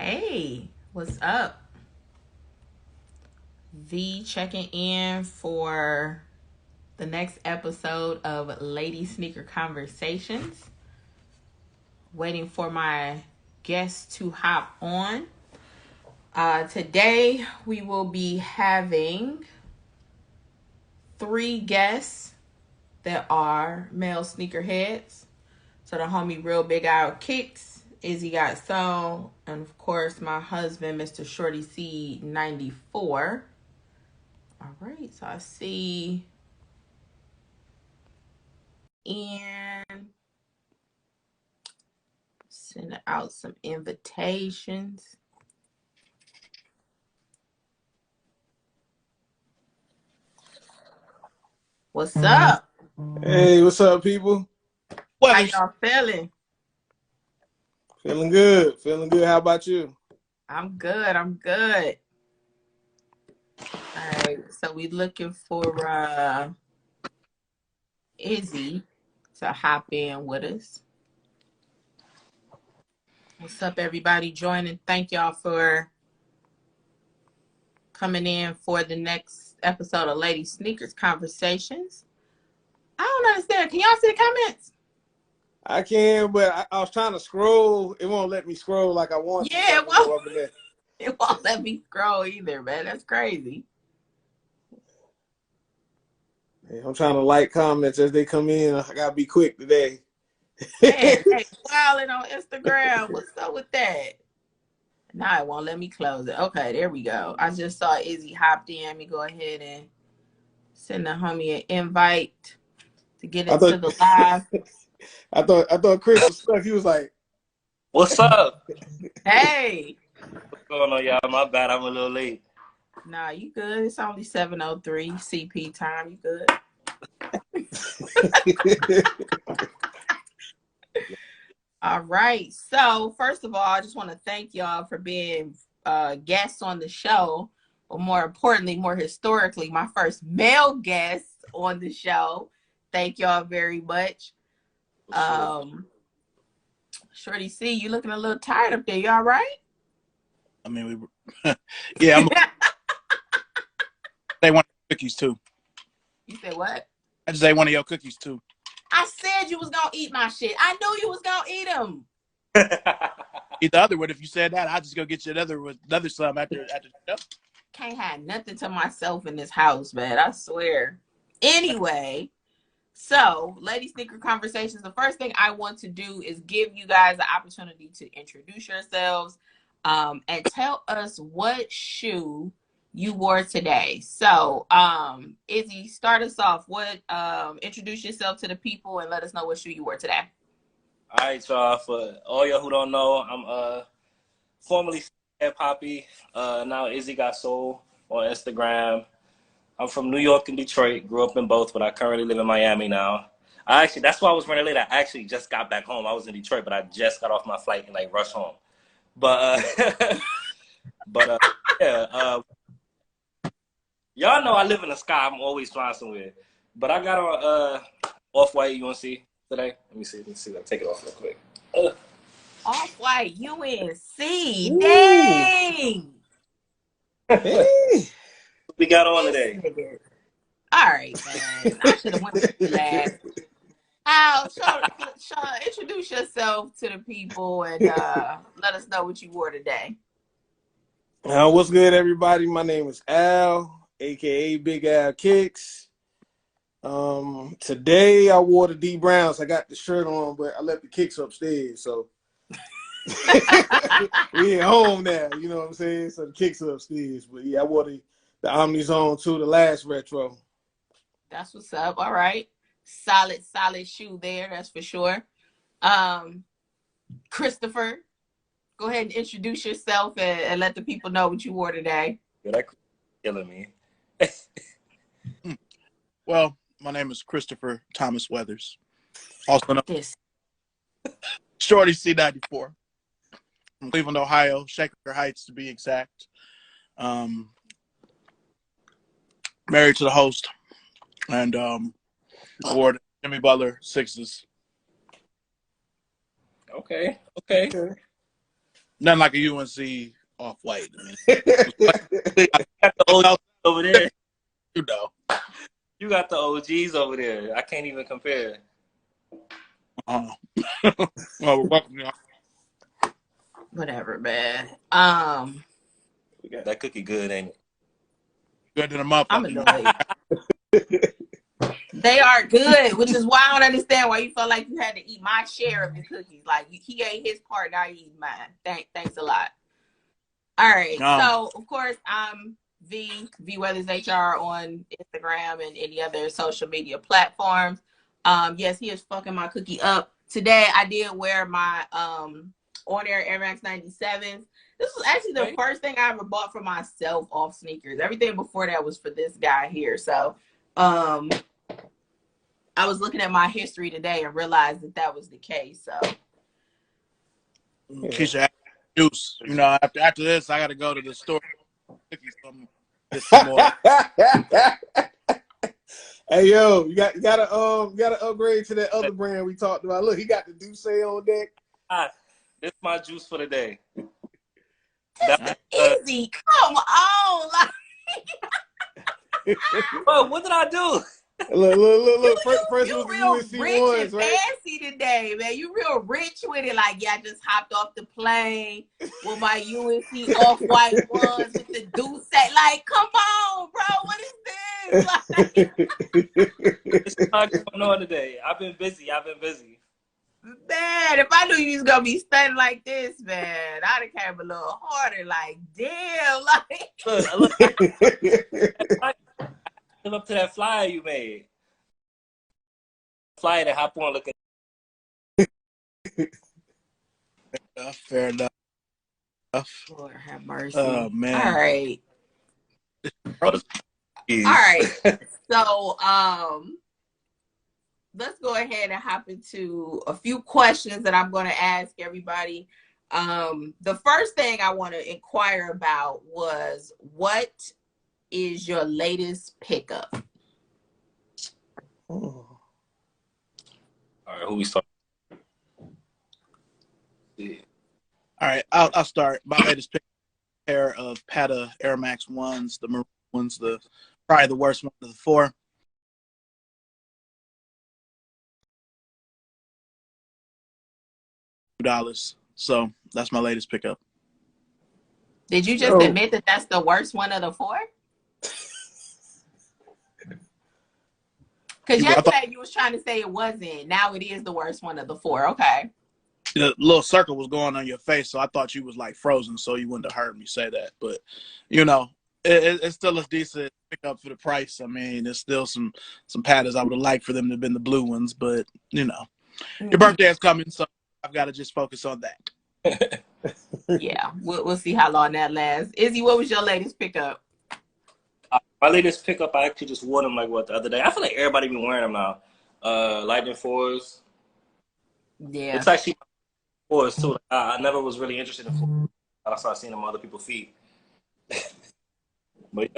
Hey, what's up? V checking in for the next episode of Lady Sneaker Conversations. Waiting for my guests to hop on. Today we will be having three guests that are male sneakerheads. So the homie Real Big Out Kicks, Izzy Got Soul, and of course my husband, Mr. ShortyC94. All right, so I see and send out some invitations. What's up? Hey, what's up, people? How y'all feeling? Feeling good. Feeling good. How about you? I'm good. All right, so we looking for Izzy to hop in with us. What's up, everybody joining? Thank y'all for coming in for the next episode of Lady Sneakers Conversations. I don't understand. Can y'all see the comments? I can, but I was trying to scroll. It won't let me scroll like I want to. Yeah, well, it won't let me scroll either, man. That's crazy. Hey, I'm trying to like comments as they come in. I gotta be quick today. Man, hey, wilding on Instagram. What's up with that? Now it won't let me close it. Okay, there we go. I just saw Izzy hopped in. Let me go ahead and send the homie an invite to get into the live. I thought Chris was stuck. He was like, "What's up?" Hey. What's going on, y'all? My bad. I'm a little late. Nah, you good. It's only 7:03 CP time. You good. All right. So first of all, I just want to thank y'all for being guests on the show, but more importantly, more historically, my first male guest on the show. Thank y'all very much. Shorty C, you looking a little tired up there. You all right? I mean, yeah. They want cookies too. You said what? I just ate one of your cookies too. I said you was gonna eat my shit. I knew you was gonna eat them. Eat the other one. If you said that, I'll just go get you another some after the show. Can't have nothing to myself in this house, man. I swear. Anyway, so Lady Sneaker Conversations. The first thing I want to do is give you guys the opportunity to introduce yourselves and tell us what shoe you wore today. So, Izzy, start us off. Introduce yourself to the people and let us know what shoe you wore today. All right, y'all. For all y'all who don't know, I'm formerly Poppy. Now Izzy Got Soul on Instagram. I'm from New York and Detroit. Grew up in both, but I currently live in Miami now. That's why I was running late. I actually just got back home. I was in Detroit, but I just got off my flight and like rushed home. But yeah. Y'all know I live in the sky. I'm always flying somewhere. But I got on Off-White UNC today. Let me see. I'll take it off real quick. Off-White UNC. Dang. Hey. We got on today. All right, man. I should have went with you last. Al, introduce yourself to the people and let us know what you wore today. What's good, everybody? My name is Al, aka Big Al Kicks. Today I wore the D Browns. I got the shirt on, but I left the kicks upstairs, so we at home now. You know what I'm saying? So the kicks are upstairs, but yeah, I wore the Omni Zone too, the last retro. That's what's up. All right, solid shoe there. That's for sure. Christopher, go ahead and introduce yourself and let the people know what you wore today. That killing me. Well, my name is Christopher Thomas Weathers, also known as ShortyC94 from Cleveland, Ohio, Shaker Heights to be exact. Married to the host, and wore the Jimmy Butler Sixes. Okay. Nothing like a UNC off-white. I mean, You got the OGs over there. you know. You got the OGs over there. I can't even compare. Well, welcome. Whatever, man. That cookie good, ain't it? Good to the motherfucker. I'm annoyed. They are good, which is why I don't understand why you felt like you had to eat my share of the cookies. Like he ate his part, now you eat mine. Thanks a lot. All right. So of course I'm V Weathers HR on Instagram and any other social media platforms. Yes, he is fucking my cookie up. Today I did wear my on-air Air Max 97s. This was actually the first thing I ever bought for myself off sneakers. Everything before that was for this guy here. So I was looking at my history today and realized that was the case. So Keisha, juice. You know, after this, I got to go to the store. Get some more. Hey yo, you gotta upgrade to that other brand we talked about. Look, he got the Douce on deck. This is my juice for the day. Easy, come on. Bro, what did I do? Look. First you was the real UNC rich ones, and right? fancy today, man. You real rich with it. Like, yeah, I just hopped off the plane with my UNC off-white ones with the Douce. Like, come on, bro. What is this? Like, It's not going on today. I've been busy. man, if I knew you was gonna be studying like this, man, I'd have came a little harder. Like, damn, like. Look, live up to that flyer you made. Flyer to hop on looking. Fair enough. Lord have mercy. Oh man. All right. All right. So let's go ahead and hop into a few questions that I'm going to ask everybody. The first thing I want to inquire about was, what is your latest pickup? Oh. All right, who we start? Yeah. All right, I'll start. My latest pair of Pata Air Max 1s, the maroon ones, probably the worst one of the four. $2. So that's my latest pickup. Did you just admit that that's the worst one of the four? Because yesterday you was trying to say it wasn't. Now it is the worst one of the four. Okay. The little circle was going on your face, so I thought you was like frozen, so you wouldn't have heard me say that. But, you know, it's still a decent pickup for the price. I mean, there's still some patterns I would have liked for them to have been the blue ones, but, you know, your birthday is coming, so I've got to just focus on that. Yeah, we'll see how long that lasts. Izzy, what was your latest pickup? My latest pickup, I actually just wore them the other day. I feel like everybody been wearing them now. Lightning 4s. Yeah. It's actually 4s too. I never was really interested in 4s. I started seeing them on other people's feet. But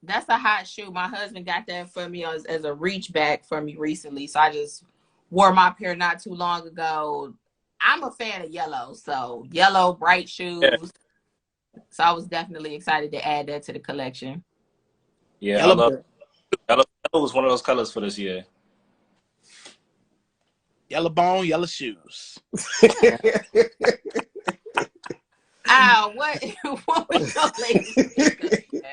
that's a hot shoe. My husband got that for me as a reach back for me recently. So I just wore my pair not too long ago. I'm a fan of yellow. So yellow, bright shoes. Yeah. So I was definitely excited to add that to the collection. Yeah, yellow was one of those colors for this year. Yellow bone, yellow shoes. What was your latest pickup?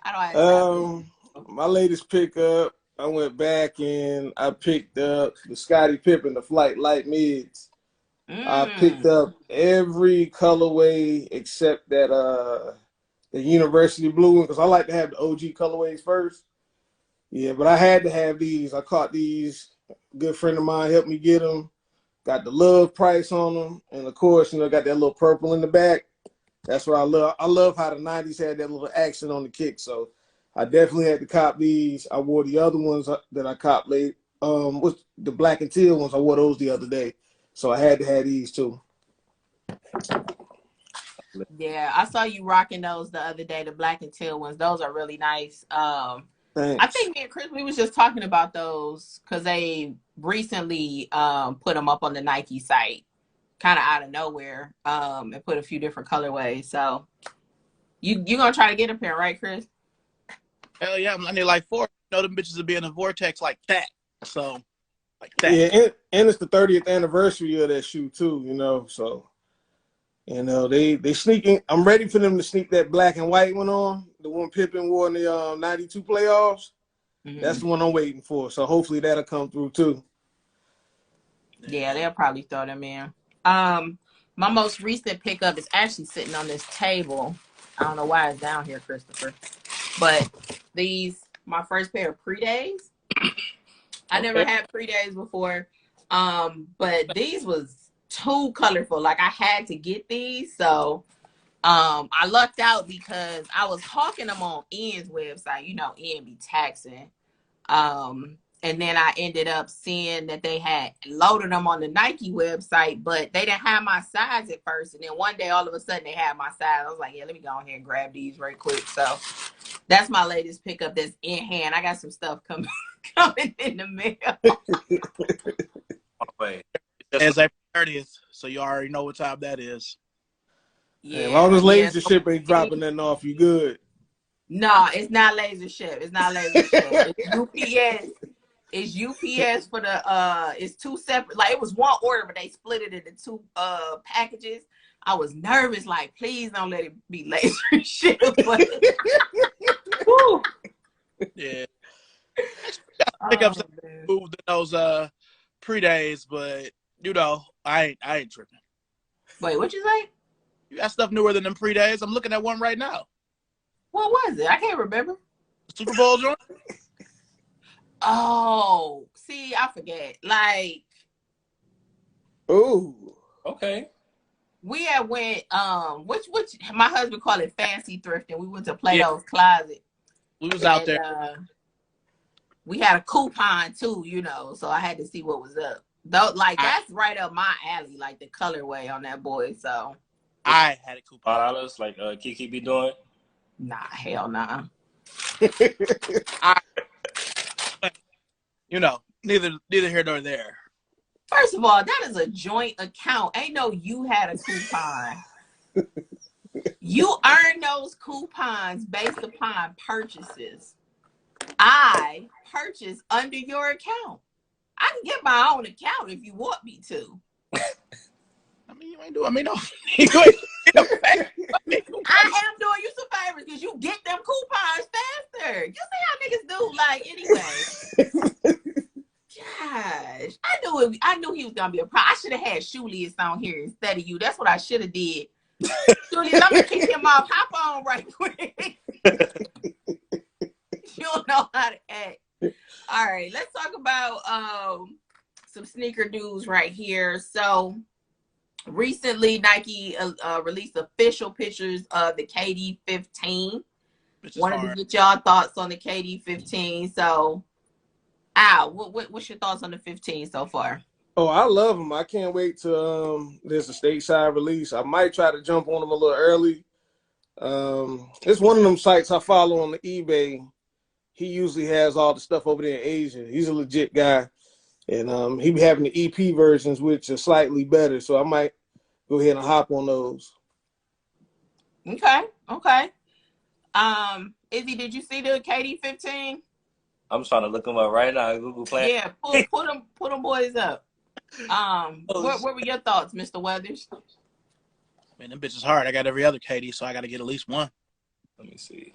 I don't have my latest pickup, I went back and I picked up the Scottie Pippen, the Flight Light Mids. I picked up every colorway except that the University Blue one, because I like to have the OG colorways first. Yeah, but I had to have these. I caught these. A good friend of mine helped me get them. Got the love price on them, and of course, you know, got that little purple in the back. That's what I love. I love how the 90s had that little accent on the kick. So I definitely had to cop these. I wore the other ones that I copped late. What's the black and teal ones? I wore those the other day. So I had to have these too. Yeah, I saw you rocking those the other day, the black and teal ones. Those are really nice. I think me and Chris, we was just talking about those because they recently put them up on the Nike site. kind of out of nowhere, and put a few different colorways. So you gonna try to get a pair, right, Chris? Hell yeah, I need like 4. You know, them bitches will be in a vortex like that. So, like that. Yeah, and it's the 30th anniversary of that shoe too. You know, so they sneaking. I'm ready for them to sneak that black and white one on, the one Pippen wore in the '92 playoffs. Mm-hmm. That's the one I'm waiting for. So hopefully that'll come through too. Yeah, they'll probably throw them in. My most recent pickup is actually sitting on this table. I don't know why it's down here, Christopher. But my first pair of pre-days. I never had pre-days before. But these was too colorful. Like, I had to get these. So I lucked out because I was hawking them on Ian's website. You know, Ian be taxing. And then I ended up seeing that they had loaded them on the Nike website, but they didn't have my size at first. And then one day, all of a sudden, they had my size. I was like, yeah, let me go ahead and grab these right quick. So that's my latest pickup that's in hand. I got some stuff coming in the mail. It's April 30th, so you already know what time that is. Yeah, as long as laser ship ain't dropping nothing off, you good. No, it's not laser ship. It's not laser ship. It's UPS. It's UPS for it's 2 separate, like it was one order, but they split it into 2 packages. I was nervous, like, please don't let it be laser ship. Woo. Yeah. Pick up some those pre-days, but you know, I ain't tripping. Wait, what you say? You got stuff newer than them pre-days. I'm looking at one right now. What was it? I can't remember. Super Bowl joint? Oh, see, I forget. Like, ooh, okay. We had went which my husband called it fancy thrifting. We went to Plato's Closet. We was out there. We had a coupon too, you know, so I had to see what was up. Though, like that's right up my alley, like the colorway on that boy. So I had a coupon. $5 like Kiki be doing. Nah, hell nah. You know, neither here nor there. First of all, that is a joint account. Ain't no you had a coupon. You earn those coupons based upon purchases. I purchase under your account. I can get my own account if you want me to. I mean, you ain't doing me no. I am doing you some favors because you get them coupons faster. You see how niggas do? Like, anyway. Gosh, I knew he was gonna be a problem. I should have had Shoelius on here instead of you. That's what I should have did. Shoelius, I'm gonna kick him off. Hop on right quick. You don't know how to act. All right, let's talk about some sneaker news right here. So recently, Nike released official pictures of the KD15. Wanted to get y'all thoughts on the KD15. So, Al, what's your thoughts on the 15 so far? Oh, I love them. I can't wait to there's a stateside release. I might try to jump on them a little early. It's one of them sites I follow on the eBay. He usually has all the stuff over there in Asia. He's a legit guy. And he be having the EP versions, which are slightly better. So I might go ahead and hop on those. Okay. Izzy, did you see the KD15? I'm trying to look them up right now. Google Play. Yeah, put them boys up. What were your thoughts, Mr. Weathers? Man, them bitches hard. I got every other KD, so I got to get at least one. Let me see.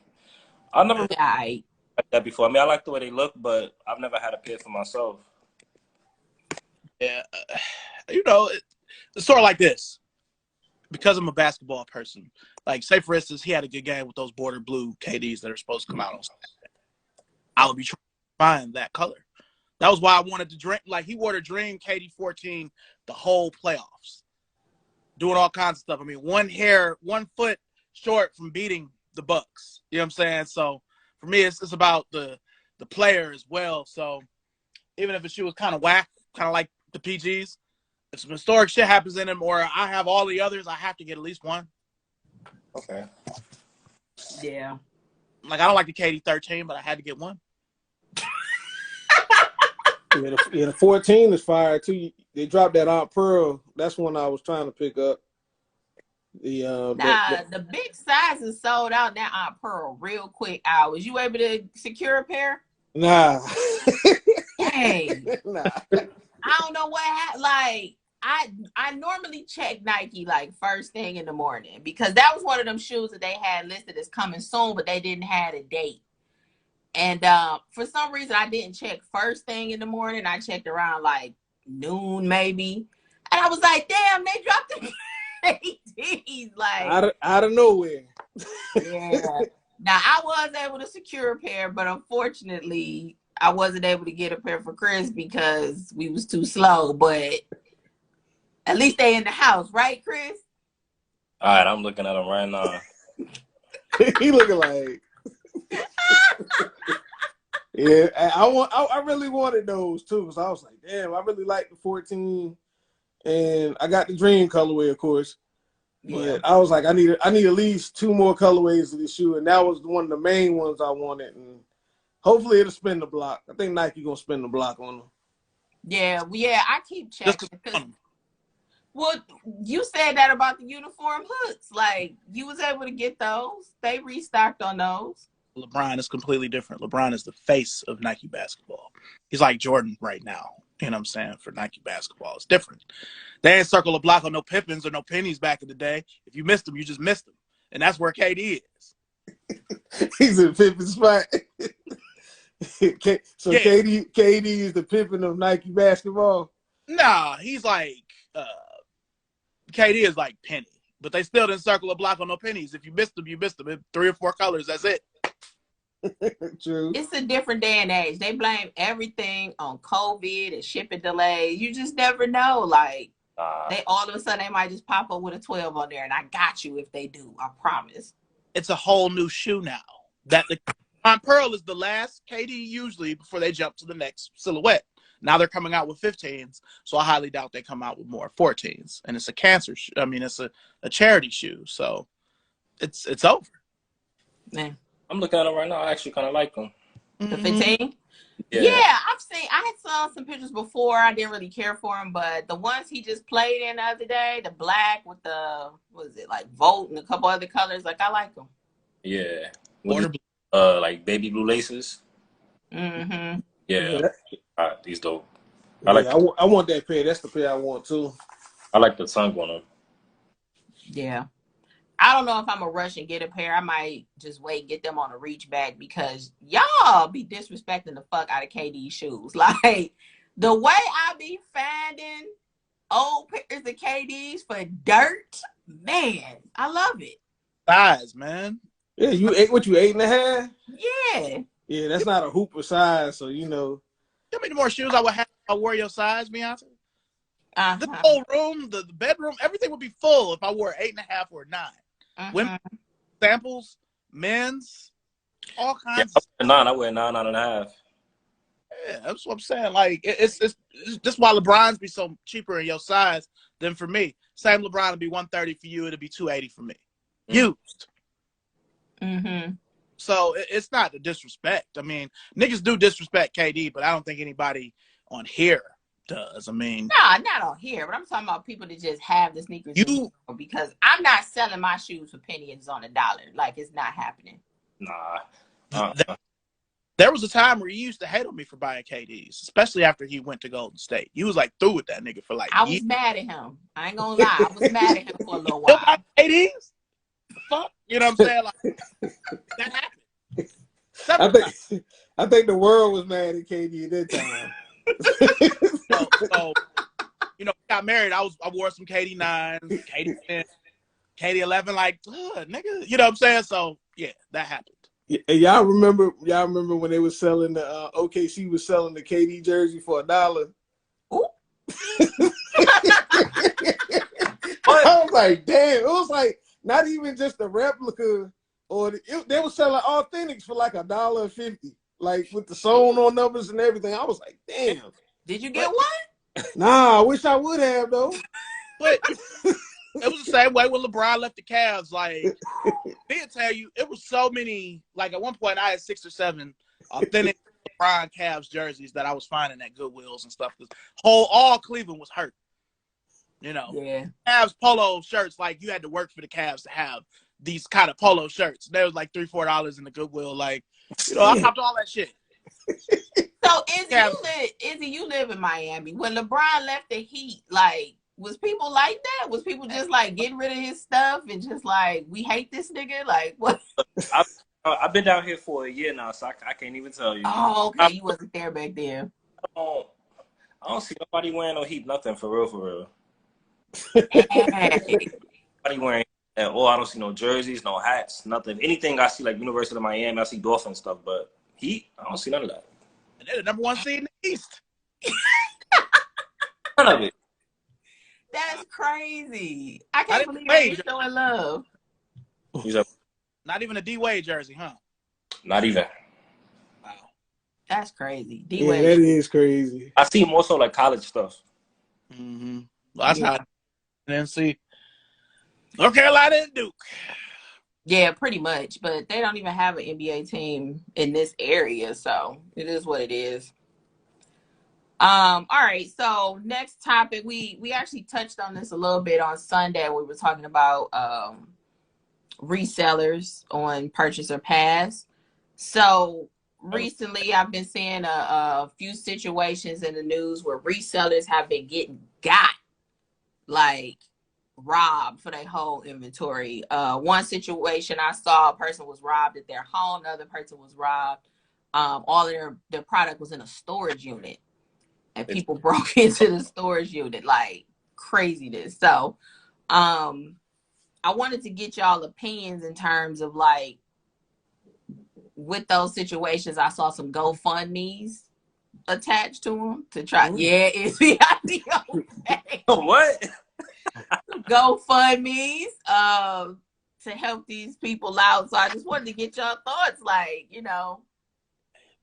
I never like that before. I mean, I like the way they look, but I've never had a pair for myself. Yeah, you know, it's sort of like this. Because I'm a basketball person, like, say for instance, he had a good game with those border blue KDs that are supposed to come out on Saturday. I would be trying to find that color. That was why I wanted to drink. Like, he wore the Dream KD14 the whole playoffs, doing all kinds of stuff. I mean, 1 foot short from beating the Bucks. You know what I'm saying? So for me, it's about the player as well. So even if the shoe was kind of whack, kind of like the PGs, if some historic shit happens in them, or I have all the others, I have to get at least one. Okay. Yeah. Like, I don't like the KD13, but I had to get one. The 14 is fire too. They dropped that Aunt Pearl. That's one I was trying to pick up. The big size is sold out now. Aunt Pearl, real quick hours. You able to secure a pair? Nah. Dang. Nah. I don't know what happened. Like, I normally check Nike like first thing in the morning because that was one of them shoes that they had listed as coming soon, but they didn't have a date. And for some reason, I didn't check first thing in the morning. I checked around like noon maybe, and I was like, "Damn, they dropped the KDs like out of nowhere." Yeah. Now I was able to secure a pair, but unfortunately, I wasn't able to get a pair for Chris because we was too slow. But at least they in the house, right, Chris? All right, I'm looking at them right now. He looking like. Yeah, I really wanted those too, because I was like, damn, I really like the 14, and I got the dream colorway, of course. Yeah. But I was like, I need at least 2 more colorways of this shoe, and that was one of the main ones I wanted. And hopefully it'll spin the block. I think Nike gonna spin the block on them. Yeah, I keep checking because. Well, you said that about the uniform hooks. Like, you was able to get those. They restocked on those. LeBron is completely different. LeBron is the face of Nike basketball. He's like Jordan right now. You know what I'm saying? For Nike basketball, it's different. They ain't circle a block on no Pippins or no Pennies back in the day. If you missed them, you just missed them. And that's where KD is. He's in Pippin spot. So yeah. KD is the Pippin of Nike basketball? Nah, he's like KD is like Penny. But they still didn't circle a block on no Pennies. If you missed them, you missed them. 3 or 4 colors, that's it. True. It's a different day and age. They blame everything on COVID and shipping delays. You just never know. Like, they all of a sudden they might just pop up with a 12 on there, and I got you if they do. I promise. It's a whole new shoe now. That the Aunt Pearl is the last KD usually before they jump to the next silhouette. Now they're coming out with 15s, so I highly doubt they come out with more 14s. And it's a cancer shoe. I mean, it's a charity shoe, so it's over. Man. I'm looking at them right now. I actually kind of like them. The 15? Yeah, I had saw some pictures before. I didn't really care for them, but the ones he just played in the other day, the black with the, what is it, like Volt and a couple other colors, like I like them. Yeah. Like baby blue laces. Mm-hmm. Yeah. These dope. I want that pair. That's the pair I want too. I like the tongue on them. Yeah. I don't know if I'm a rush and get a pair. I might just wait and get them on a reach back because y'all be disrespecting the fuck out of KD shoes. Like, the way I be finding old pairs of KDs for dirt, man, I love it. Size, man. Yeah, you 8.5? Yeah. Yeah, that's not a hooper size, so you know. How many more shoes I would have if I wore your size, Beyonce? The whole room, the bedroom, everything would be full if I wore 8.5 or 9. Women samples, men's, all kinds. Yeah, 9. I wear 9, 9.5. Yeah, that's what I'm saying. Like it's just why LeBron's be so cheaper in your size than for me. Same LeBron would be 130 for you, it'll be 280 for me. Used. Mm-hmm. So it's not a disrespect. I mean, niggas do disrespect KD, but I don't think anybody on here does. I mean, nah, not on here, but I'm talking about people that just have the sneakers. Because I'm not selling my shoes for pennies on $1. Like, it's not happening. Nah. There was a time where you used to hate on me for buying KDs, especially after he went to Golden State. You was like through with that nigga for like I was mad at him. I ain't gonna lie. I was mad at him for a little while. KDs? Fuck, you know what I'm saying? Like, that happened. I think the world was mad at KD at that time. So, you know, got married. I wore some KD 9s, KD 10, KD 11. Like, nigga, you know what I'm saying? So yeah, that happened. Yeah, y'all remember when they were selling the OKC was selling the KD jersey for $1? Ooh. I was like, damn! It was like not even just a replica, or they were selling authentics for like $1.50. Like with the sewn on numbers and everything. I was like, damn. Did you get one? Nah, I wish I would have though. But it was the same way when LeBron left the Cavs. Like, they'll tell you, it was so many, like at one point I had 6 or 7 authentic LeBron Cavs jerseys that I was finding at Goodwills and stuff. All Cleveland was hurt. You know, Yeah. Cavs polo shirts, like you had to work for the Cavs to have these kind of polo shirts. They was like $3-4 in the Goodwill. Like, you know, I copped all that shit. So Izzy, you live in Miami. When LeBron left the Heat, like, was people like that? Was people just like getting rid of his stuff and just like, we hate this nigga? Like, what? I've been down here for a year now, so I can't even tell you. Oh, okay. You wasn't there back then. I don't see nobody wearing no Heat, nothing for real. Hey. Nobody wearing at all. I don't see no jerseys, no hats, nothing. If anything, I see like University of Miami. I see Dolphin stuff, but Heat, I don't see none of that. And they're the number one seed in the East. None of it. That's crazy. I can't believe they showing love. Not even a D-Wade jersey, huh? Not even. Wow. That's crazy. D-Wade. Yeah, that is crazy. I see more so like college stuff. Mm-hmm. Well, that's how NC. North Carolina and Duke. Yeah, pretty much. But they don't even have an NBA team in this area, so it is what it is. All right, so next topic. We actually touched on this a little bit on Sunday. We were talking about resellers on Purchase or Pass. So recently I've been seeing a few situations in the news where resellers have been getting like robbed for their whole inventory. One situation I saw, a person was robbed at their home, the other person was robbed. All of their product was in a storage unit, and people broke into the storage unit, like craziness. So I wanted to get y'all opinions in terms of like, with those situations. I saw some GoFundMes attached to them to try. Yeah, it's the idea. What? GoFundMes to help these people out. So I just wanted to get y'all thoughts, like, you know.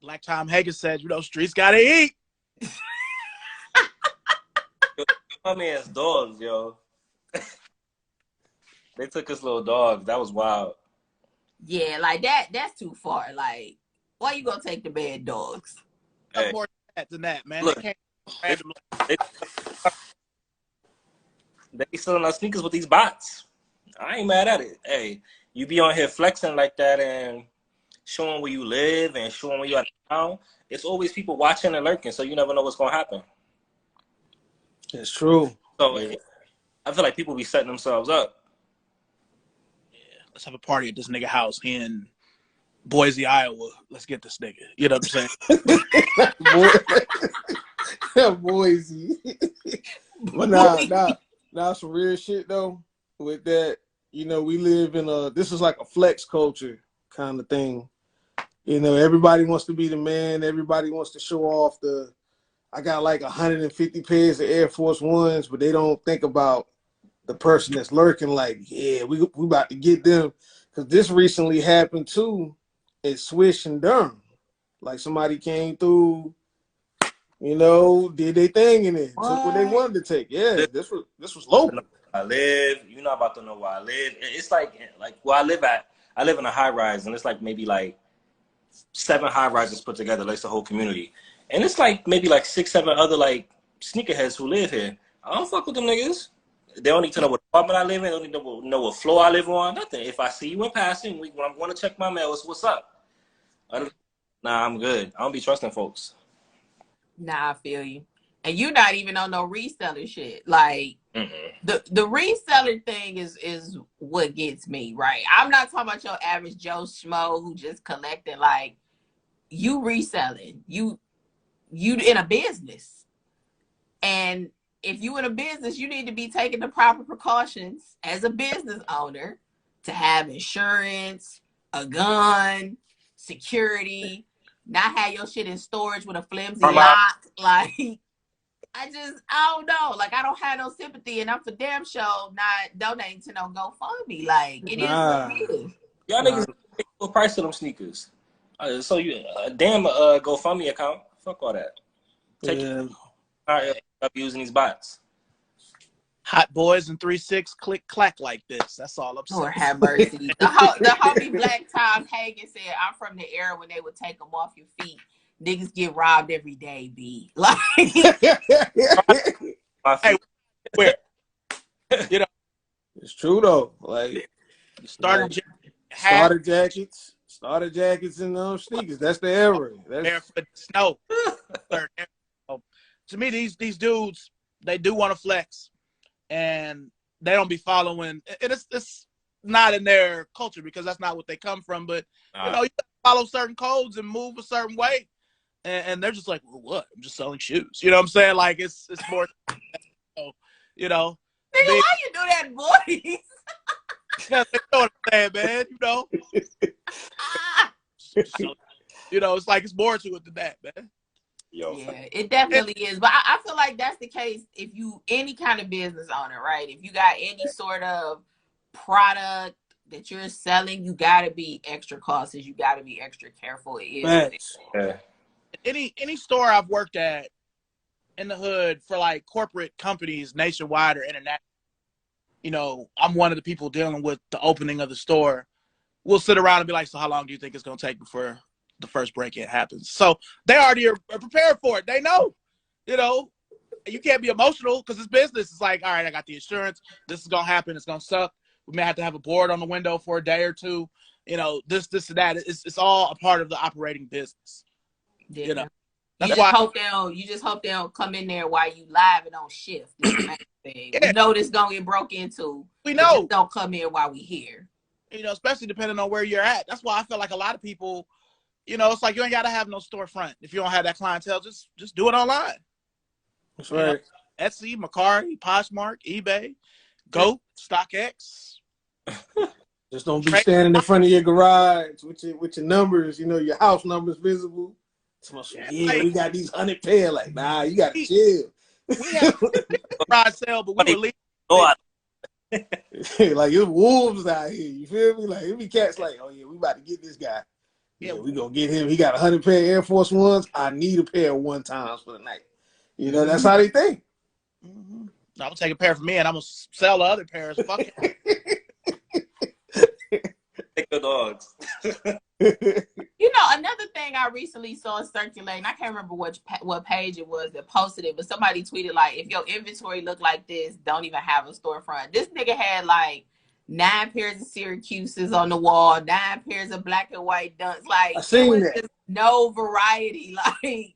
Like Tom Hagen said, you know, streets gotta eat. My man's dogs, yo. They took his little dogs. That was wild. Yeah, like that's too far. Like, why you gonna take the bad dogs? Hey. More than that, man. Look, they selling our sneakers with these bots. I ain't mad at it. Hey, you be on here flexing like that and showing where you live and showing where you are now. It's always people watching and lurking, so you never know what's gonna happen. That's true. So yeah. I feel like people be setting themselves up. Yeah, let's have a party at this nigga house in Boise, Iowa. Let's get this nigga. You know what I'm saying? Boise. But nah, some real shit though. With that, you know, we live in this is like a flex culture kind of thing. You know, everybody wants to be the man. Everybody wants to show off I got like 150 pairs of Air Force Ones, but they don't think about the person that's lurking like, yeah, we about to get them. Because this recently happened too at Swish and Durham. Like somebody came through, you know, did their thing in it, took what they wanted to take. Yeah, this was local. I live, you're not about to know where I live. It's like where I live at, I live in a high rise, and it's like maybe like 7 high rises put together, like the whole community. And it's like maybe like 6, 7 other like sneakerheads who live here. I don't fuck with them niggas. They don't need to know what apartment I live in. They don't need to know what floor I live on. Nothing. If I see you in passing, when I'm going to check my mail, what's up? Nah, I'm good. I don't be trusting folks. Nah, I feel you. And you're not even on no reseller shit. Like, the reseller thing is what gets me, right? I'm not talking about your average Joe Schmo who just collecting. Like, you reselling. You in a business. And if you in a business, you need to be taking the proper precautions as a business owner to have insurance, a gun, security, not have your shit in storage with a flimsy lock. Like, I don't know. Like, I don't have no sympathy, and I'm for damn sure not donating to no GoFundMe. Like, it is what it is. Y'all niggas pay the price of them sneakers. So you a damn GoFundMe account. Fuck all that. Take it. Stop using these bots. Hot boys and 3-6 click clack like this. That's all I'm saying. Lord have mercy. The homie Black Tom Hagen said, I'm from the era when they would take them off your feet niggas get robbed every day, B. Like, Hey, where? You know, it's true though. Like starter jackets, and sneakers. That's the era. Barefoot snow. To me, these dudes, they do want to flex, and they don't be following. And it's not in their culture because that's not what they come from. But you know, you follow certain codes and move a certain way, and they're just like, well, what? I'm just selling shoes. You know what I'm saying? Like it's more. You know, nigga, why you do that voice? Because they know what I'm saying, man. You know, so, you know, it's like it's more to it than that, man. Yo. Yeah, it definitely is. But I feel like that's the case if you any kind of business owner, right? If you got any sort of product that you're selling, you gotta be extra cautious. You gotta be extra careful. It is. Yeah. Any store I've worked at in the hood for like corporate companies nationwide or international, you know, I'm one of the people dealing with the opening of the store. We'll sit around and be like, so how long do you think it's going to take before the first break-in happens? So they already are prepared for it. They know, you know, you can't be emotional because it's business. It's like, all right, I got the insurance. This is going to happen. It's going to suck. We may have to have a board on the window for a day or two. You know, this and that. It's all a part of the operating business. Yeah. You know, you just hope they don't come in there while you live and on shift. This is the main thing. Yeah. We know this gonna get broke into. We know. Just don't come in while we here. You know, especially depending on where you're at. That's why I feel like a lot of people, you know, it's like you ain't gotta have no storefront. If you don't have that clientele, just do it online. That's right. Know, Etsy, Mercari, Poshmark, eBay, Goat, StockX. Just don't be standing in front of your garage with your numbers, you know, your house numbers visible. Yeah, we got these 100 pair. Like, nah, you gotta chill. We had a garage sale, but we were leaving. Like it's wolves out here. You feel me? Like it be cats like, oh yeah, we about to get this guy. Yeah, we gonna get him. He got 100 pair of Air Force Ones. I need a pair of one times for the night. You know, that's how they think. Mm-hmm. I'm gonna take a pair for me, and I'm gonna sell the other pairs. Fuck it. Take the dogs. You know, another thing I recently saw circulating, I can't remember what page it was that posted it, but somebody tweeted like, if your inventory look like this, don't even have a storefront. This nigga had like 9 pairs of Syracuses on the wall, 9 pairs of black and white dunks. Like, there was just no variety. Like,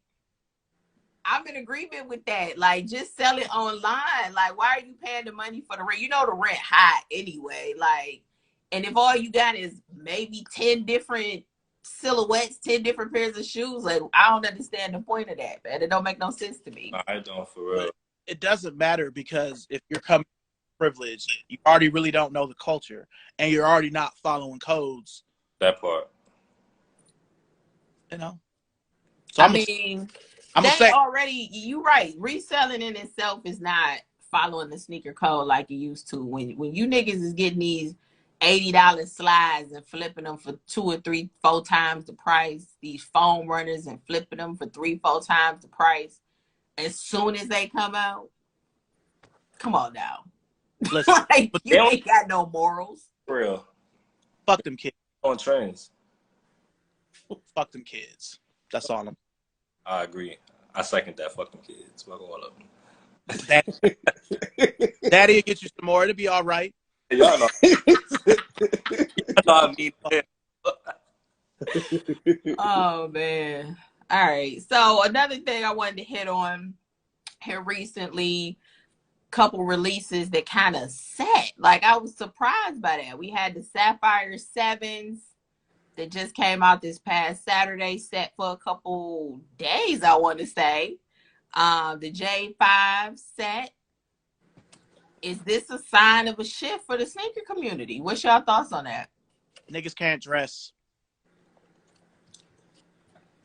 I'm in agreement with that. Like, just sell it online. Like, why are you paying the money for the rent? You know the rent high anyway. Like, and if all you got is maybe 10 different silhouettes, 10 different pairs of shoes, like I don't understand the point of that, man. It don't make no sense to me. I don't, for real. It doesn't matter because if you're coming privileged, you already really don't know the culture and you're already not following codes. That part. You know? So you're right. Reselling in itself is not following the sneaker code like it used to. When you niggas is getting these $80 slides and flipping them for 2 or 3, 4 times the price. These foam runners and flipping them for 3, 4 times the price. As soon as they come out, come on now. Listen, like, you ain't got no morals. For real. Fuck them kids. On trends. Fuck them kids. That's all I'm. I agree. I second that. Fuck them kids. Fuck all of them. Daddy will get you some more. It'll be all right. Y'all know. I mean, oh man. All right. So another thing I wanted to hit on here recently, couple releases that kind of set. Like I was surprised by that. We had the Sapphire 7s that just came out this past Saturday, set for a couple days, I want to say. The J5 set. Is this a sign of a shift for the sneaker community? What's y'all thoughts on that? Niggas can't dress.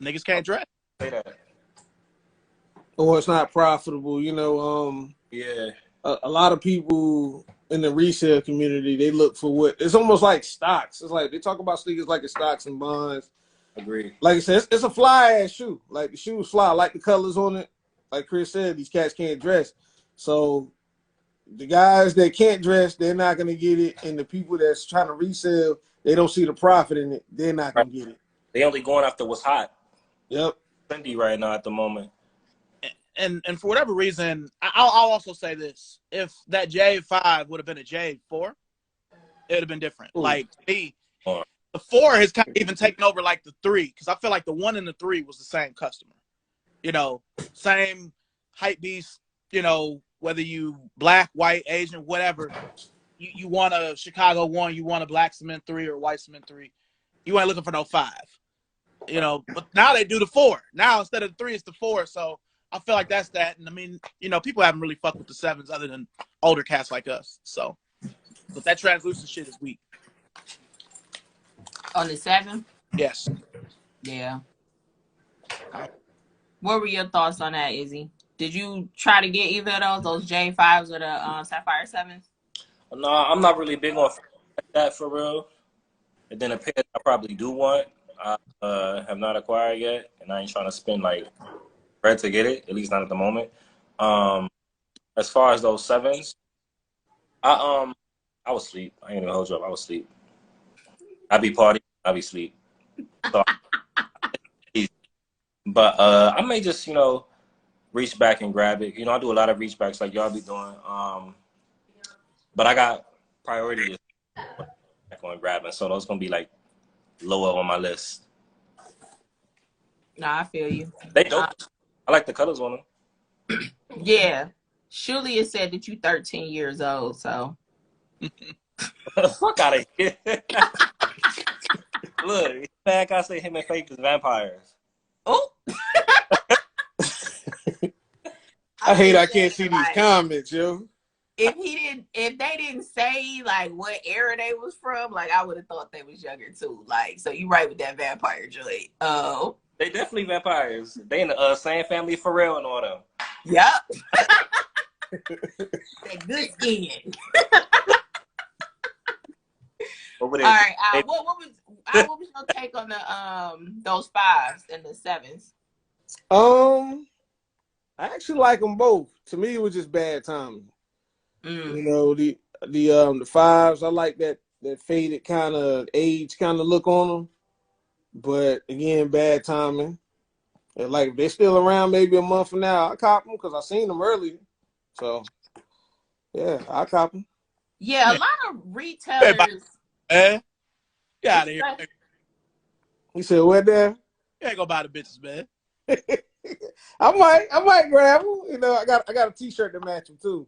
Niggas can't dress. Say that. Or it's not profitable. You know, yeah. A lot of people in the resale community, they look for what it's almost like stocks. It's like they talk about sneakers like it's stocks and bonds. Agreed. Like I said, it's a fly ass shoe. Like the shoes fly. I like the colors on it. Like Chris said, these cats can't dress. So the guys that can't dress, they're not gonna get it, and the people that's trying to resell, they don't see the profit in it. They're not gonna get it. They only going after what's hot. Yep. trendy right now at the moment. And for whatever reason, I'll also say this: if that J5 would have been a J4, it would have been different. Ooh. Like the 4 has kind of even taken over like the 3, because I feel like the 1 and the 3 was the same customer. You know, same hype beast. You know, whether you black, white, Asian, whatever, you want a Chicago 1, you want a black cement 3 or white cement 3. You ain't looking for no 5. You know, but now they do the 4. Now instead of the 3, it's the 4. So I feel like that's that. And I mean, you know, people haven't really fucked with the 7s other than older cats like us. So, but that translucent shit is weak. On the 7? Yes. Yeah. What were your thoughts on that, Izzy? Did you try to get either of those J5s or the Sapphire 7s? No, I'm not really big on that for real. And then a pair I probably do want, I have not acquired yet, and I ain't trying to spend like bread to get it, at least not at the moment. As far as those 7s, I was asleep. I ain't gonna hold you up. I was asleep. I be partying. I be asleep. So, but I may just, you know, reach back and grab it. You know, I do a lot of reach backs like y'all be doing. But I got priority on grabbing, so those gonna be like lower on my list. Nah, I feel you. They dope. I like the colors on them. Yeah. Shulia said that you 13 years old, so. Fuck out of here. Look, man, I say him and Faith is vampires. Oh. I hate I can't see these comments, yo. If they didn't say like what era they was from, like I would have thought they was younger too. Like, so you right with that vampire joint. Oh. They definitely vampires. They in the same family for real and all them. Yep. That good skin. All right. What was your take on the those 5s and the 7s? I actually like them both. To me, it was just bad timing. You know, the 5s, I like that faded kind of age kind of look on them. But again, bad timing. And like if they're still around maybe a month from now, I cop them because I seen them earlier. So yeah, I cop them. Yeah, a lot of retailers. Get out of here. You said what there? You ain't gonna buy the bitches, man. I might grab them. You know, I got a T-shirt to match them too.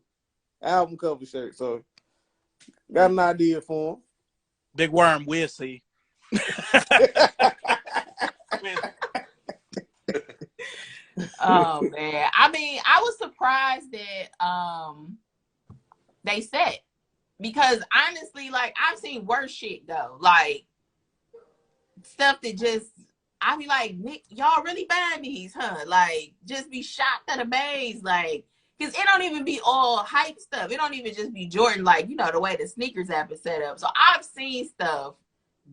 Album cover shirt. So got an idea for them. Big Worm, we'll see. Oh man, I mean, I was surprised that they said, because honestly, like I've seen worse shit though, like stuff that just I be like, Nick, y'all really buying these, huh? Like just be shocked at a maze, like because it don't even be all hype stuff. It don't even just be Jordan, like you know the way the sneakers app is set up. So I've seen stuff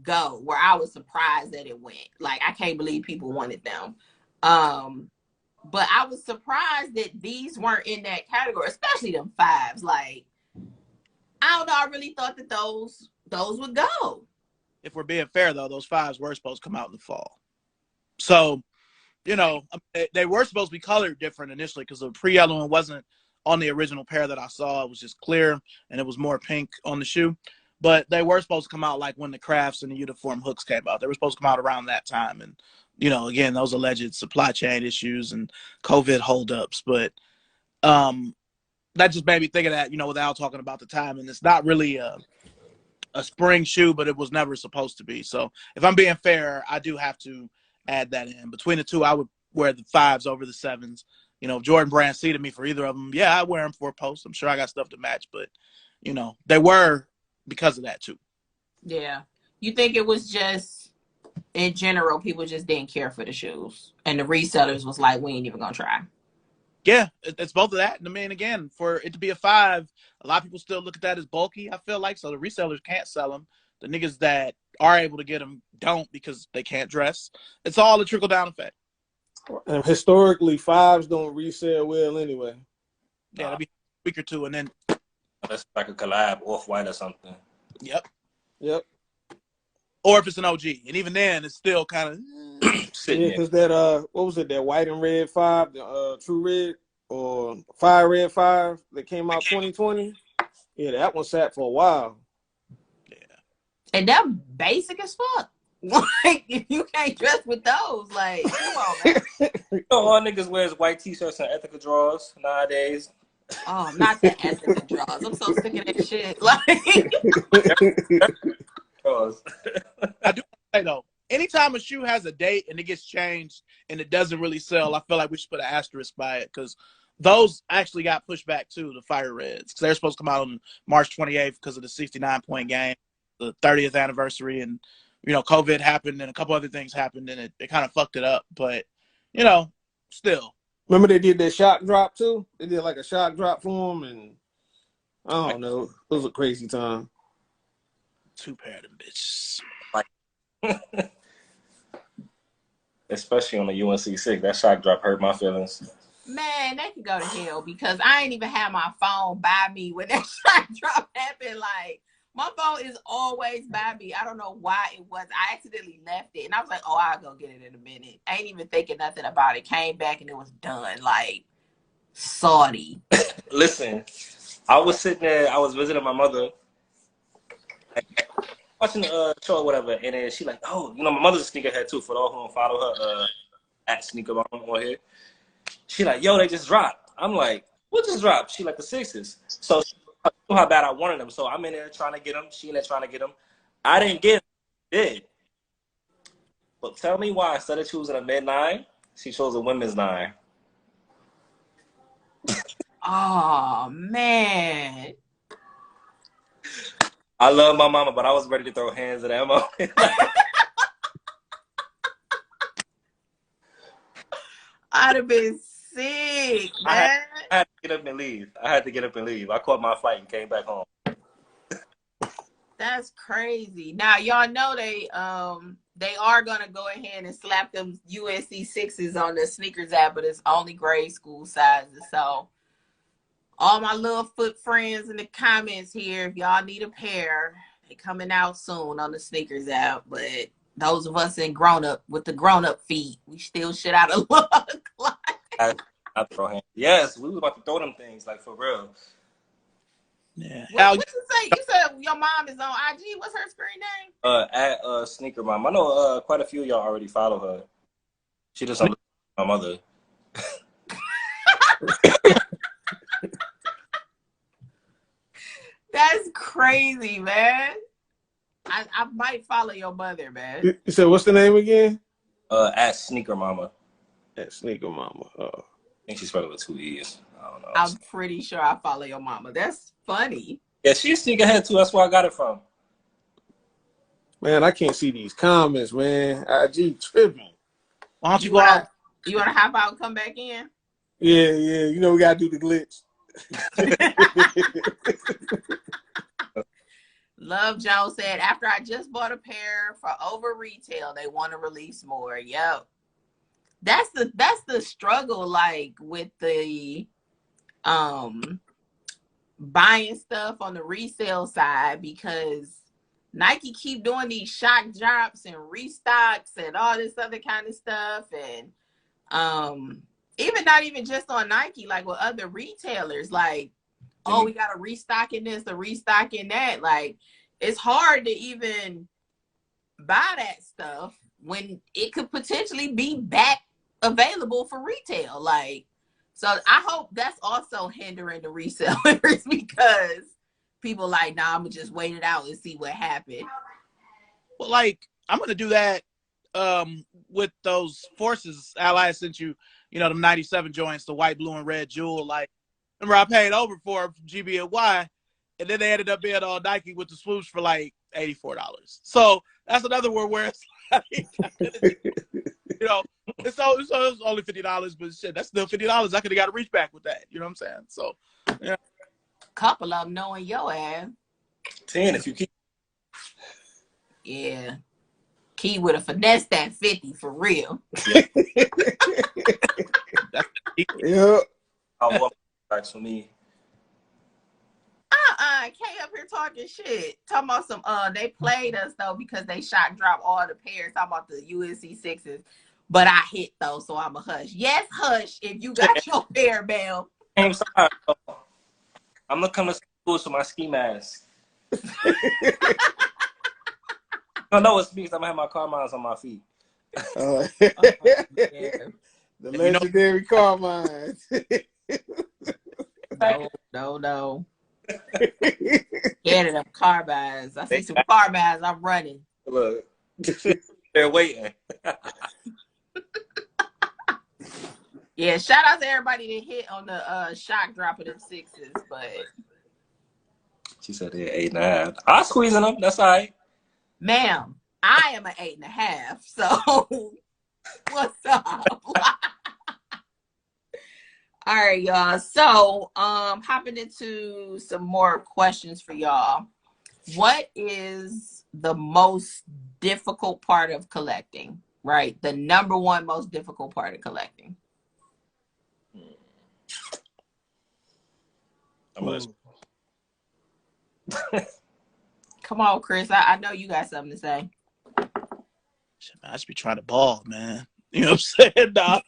go where I was surprised that it went. Like I can't believe people wanted them. But I was surprised that these weren't in that category, especially them 5s. Like, I don't know. I really thought that those would go. If we're being fair, though, those 5s were supposed to come out in the fall. So, you know, they were supposed to be colored different initially because the pre-yellow one wasn't on the original pair that I saw. It was just clear, and it was more pink on the shoe. But they were supposed to come out like when the crafts and the uniform hooks came out. They were supposed to come out around that time. And, you know, again, those alleged supply chain issues and COVID holdups. But that just made me think of that, you know, without talking about the time. And it's not really a spring shoe, but it was never supposed to be. So if I'm being fair, I do have to add that in. Between the two, I would wear the 5s over the 7s. You know, if Jordan Brand seated me for either of them, yeah, I wear them for a post. I'm sure I got stuff to match. But, you know, they were because of that too. Yeah. You think it was just, in general, people just didn't care for the shoes. And the resellers was like, we ain't even going to try. Yeah, it's both of that. And I mean, again, for it to be a 5, a lot of people still look at that as bulky, I feel like. So the resellers can't sell them. The niggas that are able to get them don't because they can't dress. It's all a trickle-down effect. And historically, 5s don't resell well anyway. Yeah, it'll be a week or two, and then that's like a collab, Off-White or something. Yep. Or if it's an OG, and even then, it's still kind of Sitting Yeah, there. because that what was it? That white and red 5, the True Red or Fire Red 5 that came out 2020. Yeah, that one sat for a while. Yeah. And they're basic as fuck. Like, if you can't dress with those, like, come on, man. You know, all niggas wears white t-shirts and ethical drawers nowadays. Oh, not the ethical draws. I'm so sick of that shit. Like, Drawers. I do want to say though, anytime a shoe has a date and it gets changed and it doesn't really sell, I feel like we should put an asterisk by it because those actually got pushed back too, the Fire Reds, because they're supposed to come out on March 28th because of the 69-point game, the 30th anniversary, and COVID happened and a couple other things happened and it kind of fucked it up. But still. Remember they did that shock drop too? They did like a shock drop for them, and I don't know. It was a crazy time. 2 pair of them bitches. Especially on the UNC 6. That shock drop hurt my feelings. man, they can go to hell because I ain't even have my phone by me when that shot drop happened. Like, my phone is always by me. I don't know why it was. I accidentally left it. And I was like, oh, I'll go get it in a minute. I ain't even thinking nothing about it. Came back and it was done. Like, salty. Listen, I was sitting there. I was visiting my mother. Watching the show or whatever. And then she like, oh, my mother's a sneakerhead too. For all who don't follow her, at Sneaker Mom on here. She like, yo, they just dropped. I'm like, what just dropped? She like, the 6s. So she knew how bad I wanted them. So I'm in there trying to get them. She in there trying to get them. I didn't get them. She did. But tell me why instead of choosing a mid-9, she chose a women's 9. Oh, man. I love my mama, but I was ready to throw hands at that moment. I'd have been sick, man. I had to get up and leave. I caught my flight and came back home. That's crazy. Now, y'all know they are gonna go ahead and slap them UNC 6s on the sneakers app, but it's only grade school sizes. So all my little foot friends in the comments here, if y'all need a pair, they coming out soon on the sneakers app. But those of us in with the grown up feet, we still shit out of luck. I throw hands. Yes, we was about to throw them things, like, for real. Yeah. What you say? You said your mom is on IG. What's her screen name? At Sneaker Mom. I know quite a few of y'all already follow her. She just on my mother. That's crazy, man. I might follow your mother, man. You said what's the name again? At Sneaker Mama. At Sneaker Mama. Oh. I think she's spelled it with 2 E's. I don't know. I'm pretty sure I follow your mama. That's funny. Yeah, she's sneakerhead too. That's where I got it from. Man, I can't see these comments, man. IG tripping. Why don't you go out? You want to hop out and come back in? Yeah. We gotta do the glitch. Love Jones said, after I just bought a pair for over retail, they want to release more. Yep. That's the struggle, like, with the buying stuff on the resale side, because Nike keep doing these shock drops and restocks and all this other kind of stuff. And even not even just on Nike, like with other retailers, like, oh, we got a restock in this, a restock in that. Like, it's hard to even buy that stuff when it could potentially be back available for retail. Like, so I hope that's also hindering the resellers because people like, nah, I'm gonna just wait it out and see what happens. Well, like, I'm gonna do that with those Forces Ally sent you, them 97 joints, the white, blue, and red jewel. Like, remember I paid over for GB and Y, and then they ended up being on Nike with the swoosh for like $84. So that's another one where it's like, it's only $50, but shit, that's still $50. I could have got a reach back with that. You know what I'm saying? So, yeah. Couple of them knowing your ass. 10 if you keep. Yeah. Key would have finessed that 50 for real. Yeah. I walk back for me. like, hey, up here talking shit. Talking about some, they played us though because they shot drop all the pairs. Talking about the UNC sixes. But I hit though, so I'm a hush. Yes, hush if you got your pair, Bam. I'm sorry. I'm gonna come to school with my ski mask. I know it's me because I'm gonna have my Carmines on my feet. Oh, Yeah. the legendary Carmines. No. Scared of them carbines. I see some carbines, I'm running. Look, they're waiting. Yeah, shout out to everybody that hit on the shock drop of them sixes, but She said they're 8.5. I'll squeeze in them. That's all right. ma'am, I am an 8.5. So what's up? All right, y'all. So hopping into some more questions for y'all. What is the most difficult part of collecting? Right? The number one most difficult part of collecting. Come on, Chris. I know you got something to say. I just be trying to ball, man. You know what I'm saying? Nah.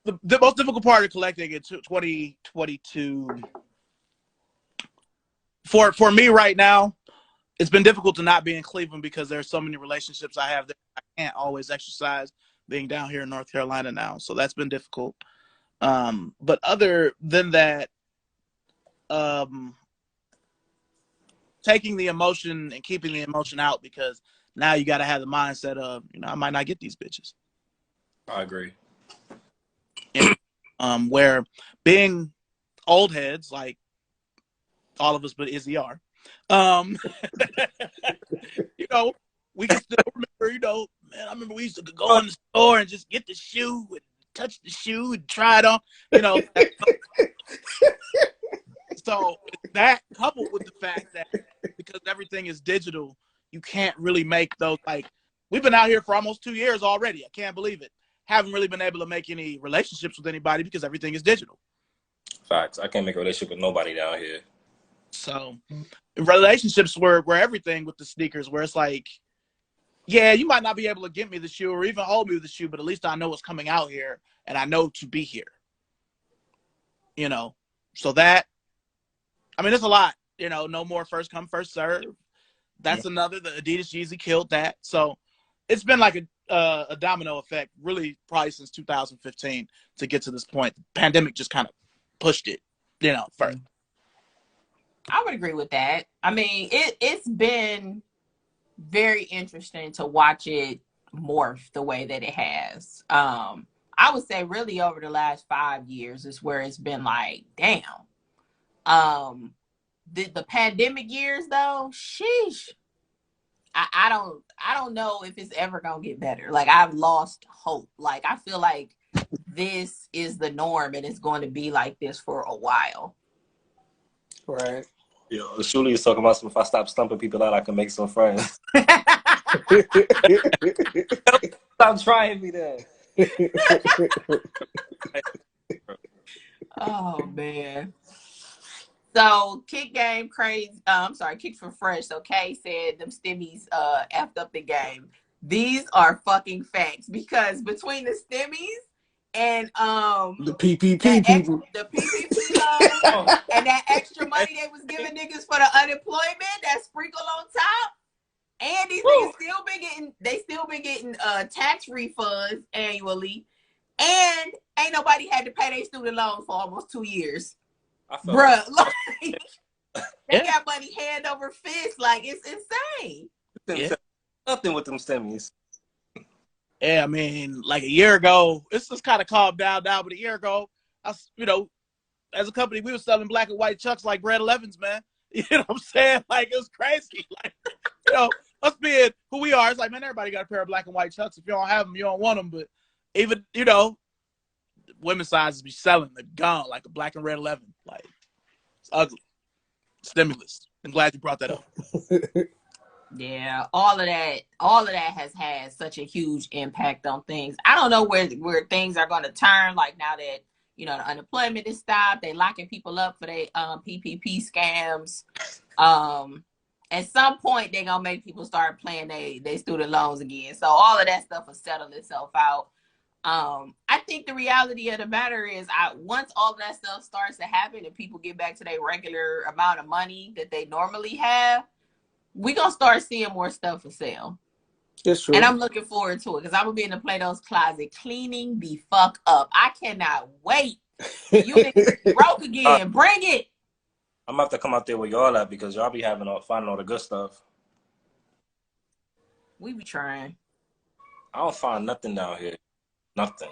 The most difficult part of collecting in 2022 for me right now, it's been difficult to not be in Cleveland because there's so many relationships I have that I can't always exercise being down here in North Carolina now. So that's been difficult. But other than that, taking the emotion and keeping the emotion out, because now you got to have the mindset of, I might not get these bitches. I agree. And, where being old heads, like all of us but Izzy are, we can still remember, man, I remember we used to go in the store and just get the shoe and touch the shoe and try it on, So that coupled with the fact that because everything is digital, you can't really make those, like, we've been out here for almost 2 years already. I can't believe it. Haven't really been able to make any relationships with anybody because everything is digital. Facts. I can't make a relationship with nobody down here. So relationships were everything with the sneakers, where it's like, yeah, you might not be able to get me the shoe or even hold me with the shoe, but at least I know it's coming out here and I know to be here. So that, it's a lot, no more first come, first serve. That's another, the Adidas Yeezy killed that. So it's been like a domino effect, really probably since 2015 to get to this point. The pandemic just kind of pushed it, further. I would agree with that. It's been very interesting to watch it morph the way that it has. I would say really over the last 5 years is where it's been like, damn. The pandemic years though, sheesh. I don't know if it's ever gonna get better. Like, I've lost hope. Like, I feel like this is the norm and it's going to be like this for a while. Right. Yo, Shuli is talking about if I stop stumping people out, I can make some friends. Stop trying me then. Oh man. So Kick Game Crazy, Kick for Fresh. So Kay said them stimmies effed up the game. These are fucking facts, because between the stimmies and the PPP people, the PPP loan and that extra money they was giving niggas for the unemployment, that sprinkle on top, and these niggas still been getting tax refunds annually, and ain't nobody had to pay their student loans for almost 2 years. Bruh, like, they got money hand over fist. Like, it's insane. Nothing with them stimmies. Yeah, like a year ago, it's just kind of calmed down now, but a year ago, as a company, we were selling black and white Chucks like Bread 11s, man. You know what I'm saying? Like, it was crazy. Like, us being who we are, it's like, man, everybody got a pair of black and white Chucks. If you don't have them, you don't want them. But even, women's sizes be selling. They're gone, like a black and red 11. Like, it's ugly. Stimulus. I'm glad you brought that up. Yeah, all of that has had such a huge impact on things. I don't know where things are going to turn, like, now that You know, the unemployment is stopped. They locking people up for their PPP scams. At some point, they're going to make people start paying their student loans again. So all of that stuff will settle itself out. I think the reality of the matter is once all of that stuff starts to happen and people get back to their regular amount of money that they normally have, we're going to start seeing more stuff for sale. That's true. And I'm looking forward to it because I'm going to be in the Plato's Closet cleaning the fuck up. I cannot wait. You niggas broke again. Bring it. I'm going to have to come out there with y'all at because y'all be finding all the good stuff. We be trying. I don't find nothing down here. Nothing.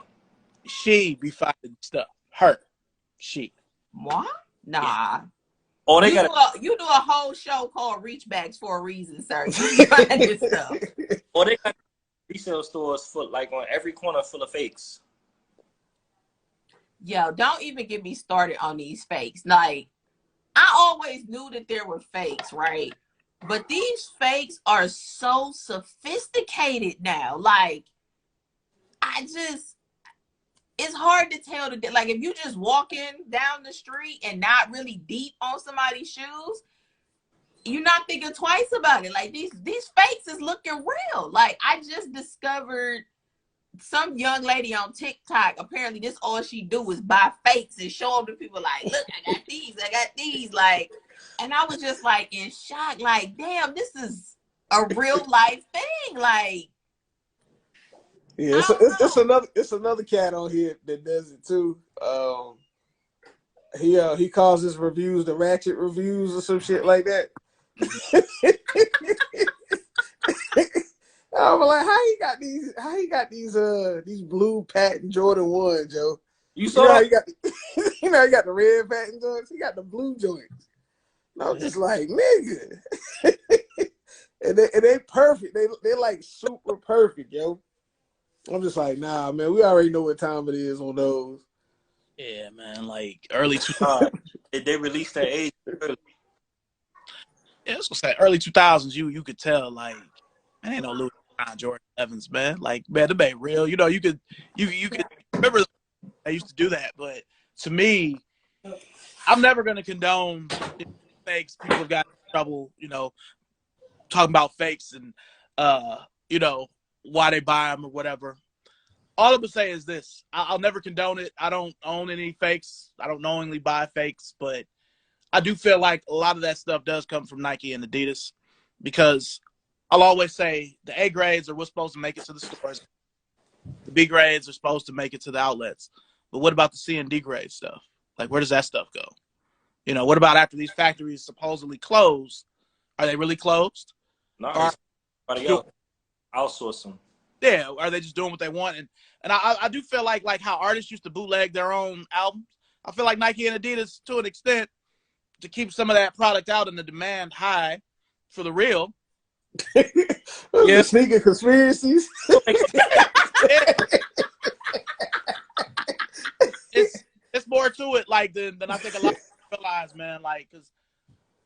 She be finding stuff. Her. She. What? Nah. Yeah. Oh, you do a whole show called Reachbacks for a reason, sir. You be finding stuff. Or they got resale stores full, like on every corner full of fakes. Yo, don't even get me started on these fakes. Like, I always knew that there were fakes, right? But these fakes are so sophisticated now. Like, it's hard to tell. Like, if you just walking down the street and not really deep on somebody's shoes, you're not thinking twice about it. Like, these fakes is looking real. Like, I just discovered some young lady on TikTok. Apparently, this all she do is buy fakes and show them to people. Like, look, I got these. Like, and I was just like in shock. Like, damn, this is a real life thing. Like, yeah, it's another cat on here that does it too. He calls his reviews the ratchet reviews or some shit like that. I'm like, how he got these blue patent Jordan 1s, Joe? You saw he got he got the red patent joints, he got the blue joints. And I'm just like, nigga. and they perfect. They like super perfect, yo. I'm just like, nah, man, we already know what time it is on those. Yeah, man, like early 2000s. They released their age early. Yeah, I was gonna say early 2000s. You could tell, like, man, ain't no Louis Jordan Evans, man. Like, man, the ain't real. You know, you could remember they used to do that, but to me, I'm never gonna condone fakes. People have got in trouble, you know, talking about fakes and you know, why they buy them or whatever. All I'm gonna say is this: I'll never condone it. I don't own any fakes. I don't knowingly buy fakes, but I do feel like a lot of that stuff does come from Nike and Adidas, because I'll always say the A grades are what's supposed to make it to the stores. The B grades are supposed to make it to the outlets. But what about the C and D grade stuff? Like, where does that stuff go? You know, what about after these factories supposedly closed? Are they really closed? No, everybody else outsource them. Yeah, are they just doing what they want? And I do feel like how artists used to bootleg their own albums. I feel like Nike and Adidas, to an extent, to keep some of that product out and the demand high for the real. Yeah, sneaker conspiracies. It's more to it, like, than I think a lot of people realize, man. Like, because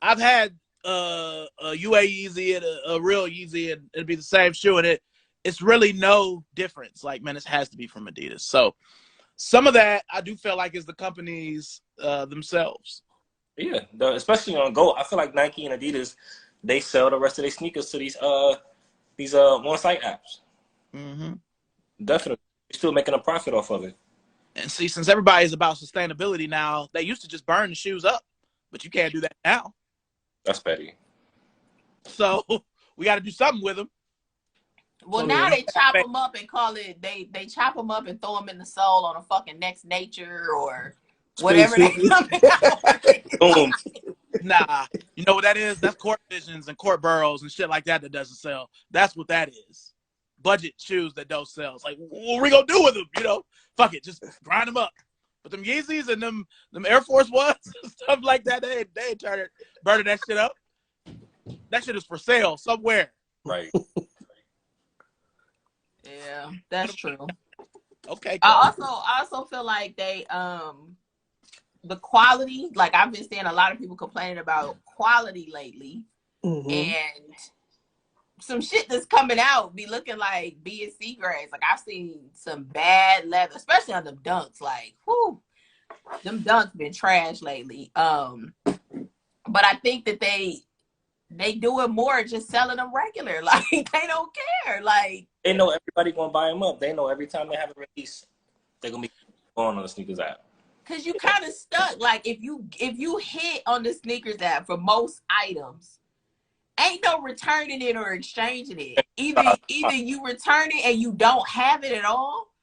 I've had a UA Yeezy and a real Yeezy, and it'd be the same shoe, and it's really no difference. Like, man, this has to be from Adidas. So some of that I do feel like is the companies themselves. Yeah, especially on Go. I feel like Nike and Adidas, they sell the rest of their sneakers to these on-site apps. Mm-hmm. Definitely, you're still making a profit off of it. And see, since everybody's about sustainability now, they used to just burn the shoes up, but you can't do that now. That's petty. So we got to do something with them. Well, now they chop them up and call it. They chop them up and throw them in the soul on a fucking Next Nature or whatever they come out. Boom. Nah, you know what that is? That's Court Visions and Court Burrows and shit like that doesn't sell. That's what that is. Budget shoes that don't sell. It's like, what are we gonna do with them? You know, fuck it, just grind them up. But them Yeezys and them Air Force Ones and stuff like that, they ain't burning that shit up. That shit is for sale somewhere. Right. Yeah, that's true. Okay. Cool. I also feel like they the quality, like I've been seeing a lot of people complaining about quality lately, and some shit that's coming out be looking like B and C grades. Like I've seen some bad leather, especially on the Dunks. Like, whoo, them dunks been trash lately. But I think that they do it more just selling them regular. Like they don't care. Like They know everybody gonna buy them up. They know every time they have a release, they're gonna be going on the sneakers app. Cause you kind of stuck. Like if you hit on the sneakers app for most items, ain't no returning it or exchanging it. Either you return it and you don't have it at all,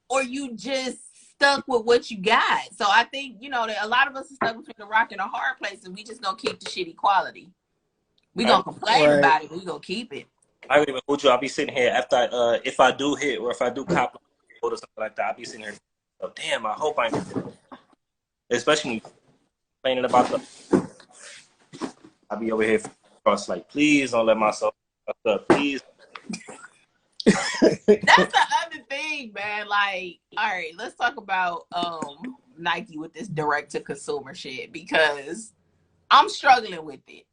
or you just stuck with what you got. So I think, you know, that a lot of us are stuck between the rock and a hard place, and we just gonna keep the shitty quality. We gonna complain about it, but we gonna keep it. I don't even hold you. I'll be sitting here after if I do hit or if I do cop or something like that, I'll be sitting here. Oh, damn, I hope I ain't. Especially complaining about the. I'll be over here across like, please don't let myself up, please. That's the other thing, man. Like, all right, let's talk about Nike with this direct to consumer shit, because I'm struggling with it.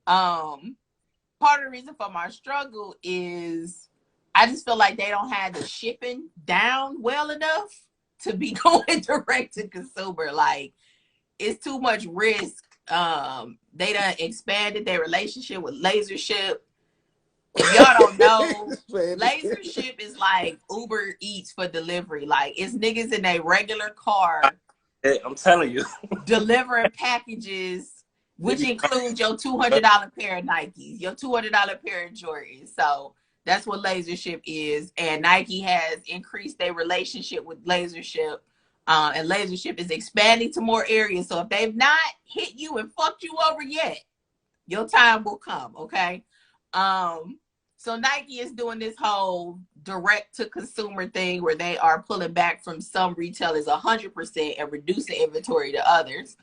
Part of the reason for my struggle is I just feel like they don't have the shipping down well enough to be going direct to consumer. Like, it's too much risk. They done expanded their relationship with LaserShip. If y'all don't know, LaserShip is like Uber Eats for delivery. Like, it's niggas in a regular car. I'm telling you, delivering packages, which includes your $200 pair of Nikes, your $200 pair of Jordans. So that's what LaserShip is. And Nike has increased their relationship with LaserShip. And LaserShip is expanding to more areas. So if they've not hit you and fucked you over yet, your time will come, okay? So Nike is doing this whole direct to consumer thing where they are pulling back from some retailers 100% and reducing inventory to others.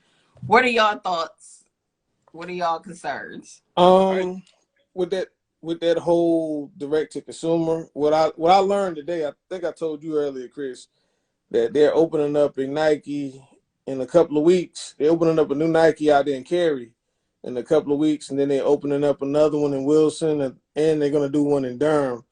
What are y'all thoughts? What are y'all concerns? With that whole direct to consumer, what I learned today, I think I told you earlier, Chris, that they're opening up a Nike in a couple of weeks. They're opening up a new Nike out there in Cary in a couple of weeks, and then they're opening up another one in Wilson, and they're going to do one in Durham.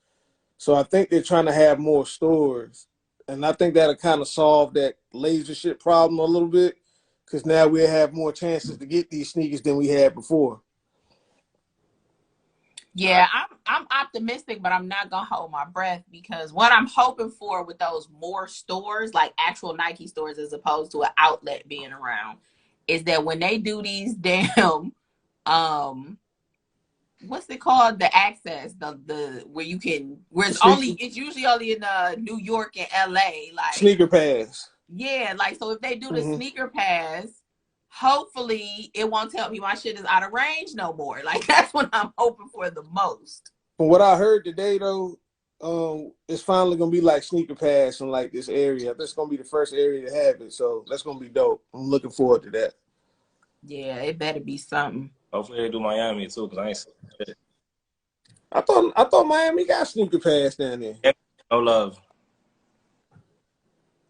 So I think they're trying to have more stores, and I think that'll kind of solve that LaserShip problem a little bit, because now we'll have more chances to get these sneakers than we had before. Yeah, I'm optimistic, but I'm not gonna hold my breath, because what I'm hoping for with those more stores, like actual Nike stores as opposed to an outlet being around, is that when they do these damn what's it called, the access, the where you can, where it's usually only in New York and LA, like sneaker pass. Yeah, like, so if they do the sneaker pass, hopefully it won't tell me my shit is out of range no more. Like, that's what I'm hoping for the most. From what I heard today, though, it's finally gonna be like sneaker pass in like this area. That's gonna be the first area to have it, so that's gonna be dope. I'm looking forward to that. Yeah, it better be something. Hopefully they do Miami too, because I ain't seen shit. I thought Miami got sneaker pass down there. No love.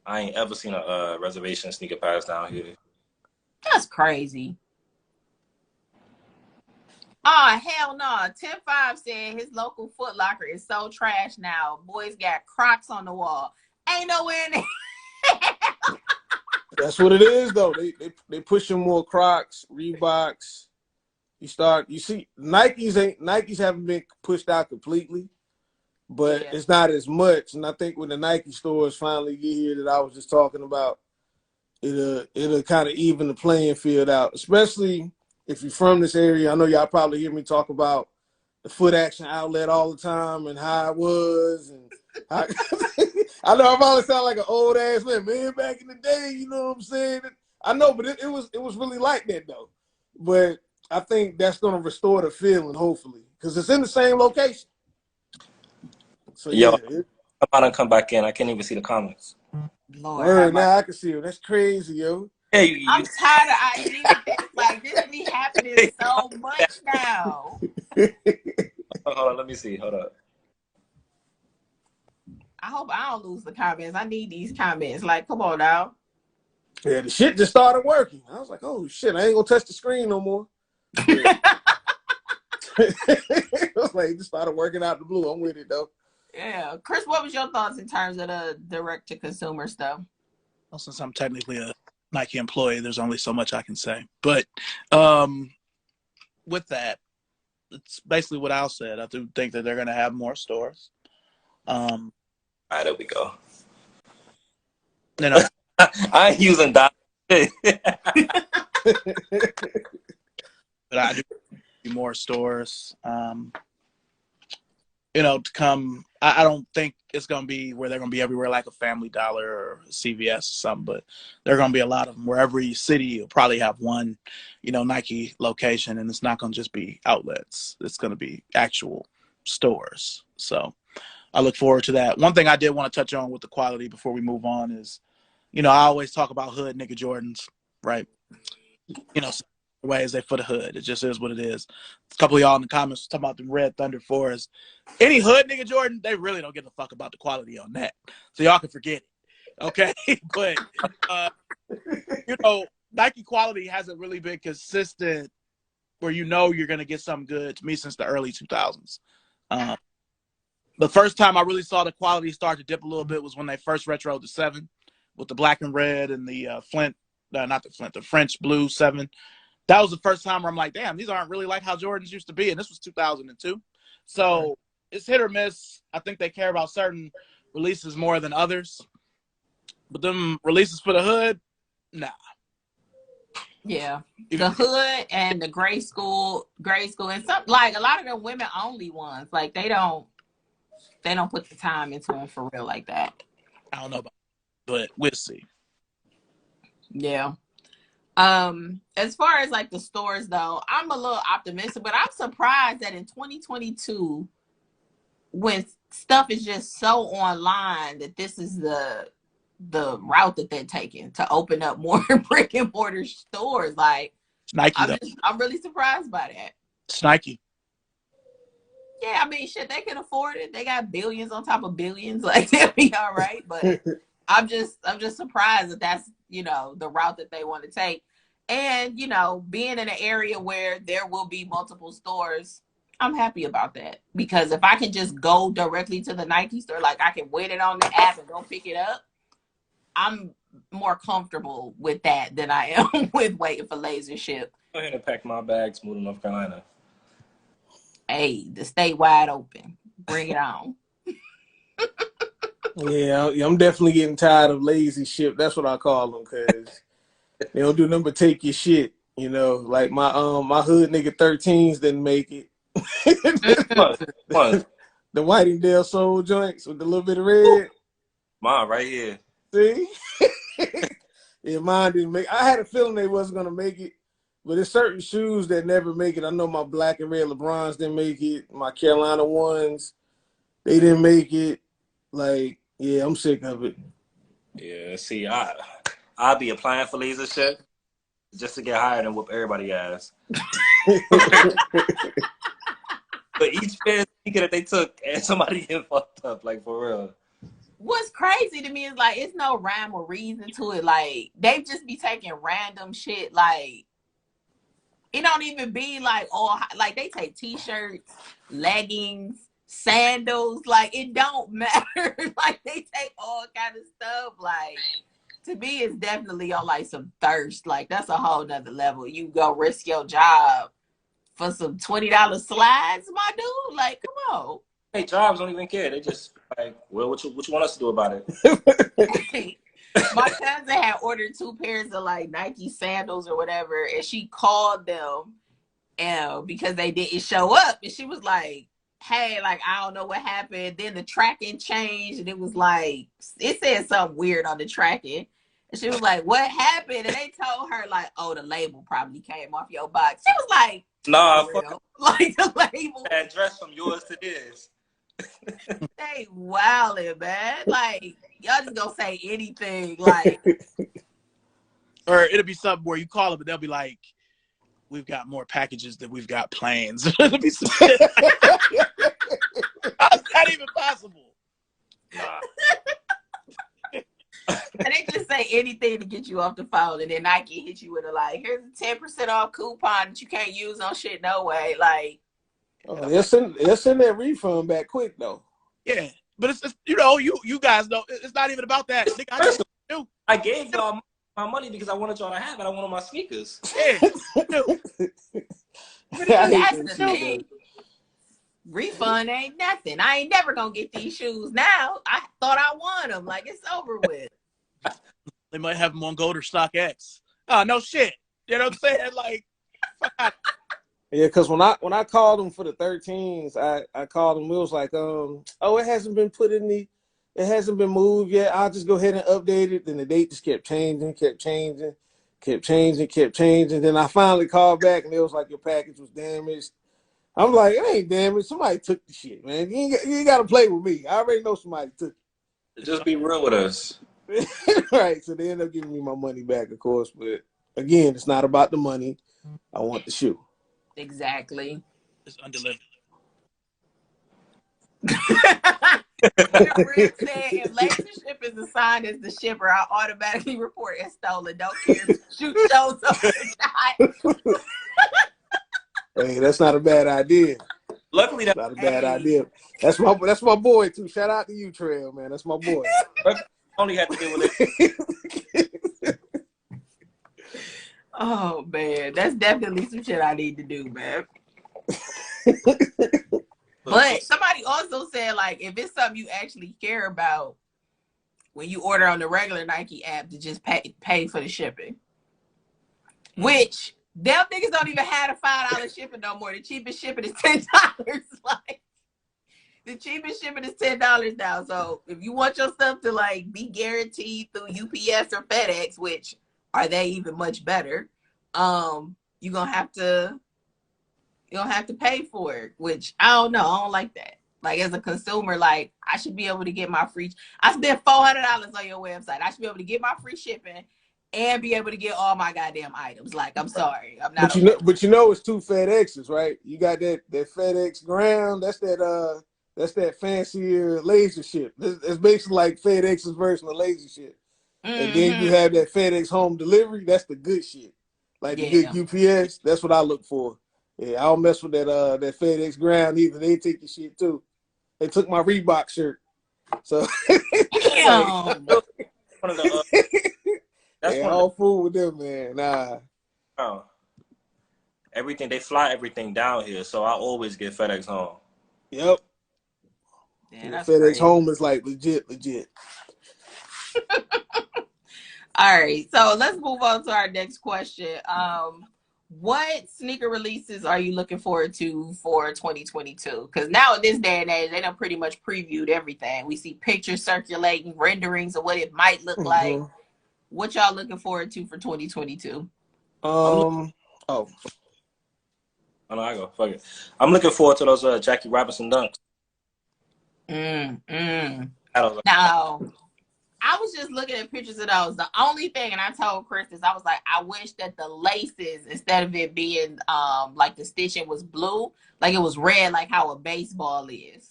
I ain't ever seen a reservation sneaker pass down here. That's crazy. Oh, hell no. 10-5 said his local Foot Locker is so trash now. Boys got Crocs on the wall. Ain't nowhere in there. That's what it is, though. They pushing more Crocs, Reeboks. You see, Nikes haven't been pushed out completely, but it's not as much. And I think when the Nike stores finally get here that I was just talking about, it'll kind of even the playing field out, especially if you're from this area. I know y'all probably hear me talk about the Foot Action Outlet all the time and how it was. And I know I probably sound like an old ass man back in the day. You know what I'm saying? I know, but it was really like that though. But I think that's gonna restore the feeling, hopefully, because it's in the same location. So I'm about to come back in. I can't even see the comments. Lord, now I can see it. That's crazy, yo. Hey, I'm tired of IG. Like, this be happening so much now. Hold on, let me see. Hold up. I hope I don't lose the comments. I need these comments. Like, come on now. Yeah, the shit just started working. I was like, oh shit, I ain't gonna touch the screen no more. I was like, it just started working out the blue. I'm with it though. Yeah. Chris, what was your thoughts in terms of the direct to consumer stuff? Well, since I'm technically a Nike employee, there's only so much I can say. But with that, it's basically what Al said. I do think that they're going to have more stores. All right, there we go. You know, I ain't using that. but I do think more stores. You know, to come. I don't think it's going to be where they're going to be everywhere like a Family Dollar or CVS or something, but there are going to be a lot of them where every city will probably have one, you know, Nike location, and it's not going to just be outlets. It's going to be actual stores. So I look forward to that. One thing I did want to touch on with the quality before we move on is, you know, I always talk about hood nigga Jordans, right? You know, ways they for the hood. It just is what it is. A couple of y'all in the comments talking about the Red Thunder 4s. Any hood nigga Jordan, they really don't give a fuck about the quality on that. So y'all can forget it. Okay? But, you know, Nike quality hasn't really been consistent where you know you're going to get something good to me since the early 2000s. The first time I really saw the quality start to dip a little bit was when they first retroed the 7 with the black and red and the the French blue 7. That was the first time where I'm like, damn, these aren't really like how Jordans used to be. And this was 2002. So it's hit or miss. I think they care about certain releases more than others. But them releases for the hood, nah. Yeah. The hood and the grade school, and some like a lot of them women only ones. Like they don't put the time into them for real like that. I don't know about that, but we'll see. Yeah. As far as like the stores though, I'm a little optimistic, but I'm surprised that in 2022, when stuff is just so online, that this is the route that they're taking to open up more brick and mortar stores. Like it's Nike, I'm really surprised by that. It's Nike. Yeah, I mean, shit, they can afford it. They got billions on top of billions. Like they'll be all right. But I'm just surprised that that's, you know, the route that they want to take. And, you know, being in an area where there will be multiple stores, I'm happy about that. Because if I can just go directly to the Nike store, like I can wait it on the app and go pick it up, I'm more comfortable with that than I am with waiting for laser ship. Go ahead and pack my bags, move to North Carolina. Hey, the state wide open. Bring it on. Yeah, I'm definitely getting tired of lazy ship. That's what I call them, because they don't do nothing but take your shit. You know, like my hood nigga 13s didn't make it. What? The Whitingdale Soul joints with the little bit of red. Mine right here. See? Yeah, mine didn't make it. I had a feeling they wasn't gonna make it, but there's certain shoes that never make it. I know my black and red LeBrons didn't make it. My Carolina ones, they didn't make it. Like, yeah, I'm sick of it. Yeah, see, I'll be applying for laser shit just to get hired and whoop everybody ass. But each pair sneaker that they took, and somebody get fucked up, like for real. What's crazy to me is like it's no rhyme or reason to it. Like they just be taking random shit. Like it don't even be like all like they take t-shirts, leggings, sandals. Like it don't matter. Like they take all kind of stuff. Like to me, it's definitely on like some thirst. Like that's a whole nother level. You go risk your job for some $20 slides, my dude. Like come on. Hey, jobs don't even care. They just like, well, what you want us to do about it? My cousin had ordered 2 pairs of like Nike sandals or whatever, and she called them because they didn't show up, and she was like, "Hey, like I don't know what happened." Then the tracking changed, and it was like it said something weird on the tracking, and she was like, "What happened?" And they told her like, "Oh, the label probably came off your box." She was like, "Nah, like the label address from yours to this." They wildin', man. Like y'all just gonna say anything, like, or it'll be something where you call them, but they'll be like, "We've got more packages than we've got planes." It'll be some shit. How's that even possible? Nah. And they just say anything to get you off the phone, and then Nike hit you with a like, "Here's a 10% off coupon that you can't use on shit no way." Like. Oh, they'll send that refund back quick though. Yeah, but it's you know you guys know it's not even about that. Nigga, I just do. I gave y'all my money because I wanted y'all to have it. I wanted my sneakers. Yeah. But that's the thing. Refund ain't nothing. I ain't never gonna get these shoes now. I thought I won them. Like, it's over with. They might have them on Gold or StockX. Oh, no shit. You know what I'm saying? Like, fuck. Yeah, because when I called them for the 13s, I called them. It was like, oh, it hasn't been it hasn't been moved yet. I'll just go ahead and update it. Then the date just kept changing. Then I finally called back, and it was like, your package was damaged. I'm like, it ain't damaged. Somebody took the shit, man. You ain't got to play with me. I already know somebody took it. Just be real with us. Right. So they end up giving me my money back, of course. But again, it's not about the money. I want the shoe. Exactly. It's undelivered. Rick said, if laser ship is assigned as the shipper, I automatically report as stolen. Don't care if the shoe shows up or not. Hey, that's not a bad idea. Luckily, that's not a bad idea. That's my boy too. Shout out to you, Trail, man. That's my boy. only had to deal with it. Oh man, that's definitely some shit I need to do, man. But somebody also said, like, if it's something you actually care about, when you order on the regular Nike app, to just pay for the shipping. Which them niggas don't even have a $5 shipping no more. The cheapest shipping is $10. Like, the cheapest shipping is $10 now. So if you want your stuff to like be guaranteed through UPS or FedEx, which are they even much better, you're gonna have to pay for it, which I don't know. I don't like that. Like, as a consumer, like, I should be able to get my free. I spent $400 on your website. I should be able to get my free shipping and be able to get all my goddamn items. Like, I'm sorry, I'm not. But you know, it's two FedExes, right? You got that FedEx Ground. That's that fancier laser ship. It's basically like FedEx's version of laser ship. Mm-hmm. And then you have that FedEx home delivery. That's the good shit. Like the good UPS. That's what I look for. Yeah, I don't mess with that FedEx Ground either. They take your shit too. They took my Reebok shirt. So damn. That's all fool with them, man. Nah. Oh. They fly everything down here, so I always get FedEx home. Yep. Yeah, FedEx crazy. home is like legit. All right, so let's move on to our next question. What sneaker releases are you looking forward to for 2022? Because now in this day and age, they done pretty much previewed everything. We see pictures circulating, renderings of what it might look like. What y'all looking forward to for 2022? Oh no, I go. Fuck it. I'm looking forward to those Jackie Robinson dunks. Now, I was just looking at pictures of those. The only thing, and I told Chris this, I was like, I wish that the laces, instead of it being like the stitching was blue, like it was red, like how a baseball is.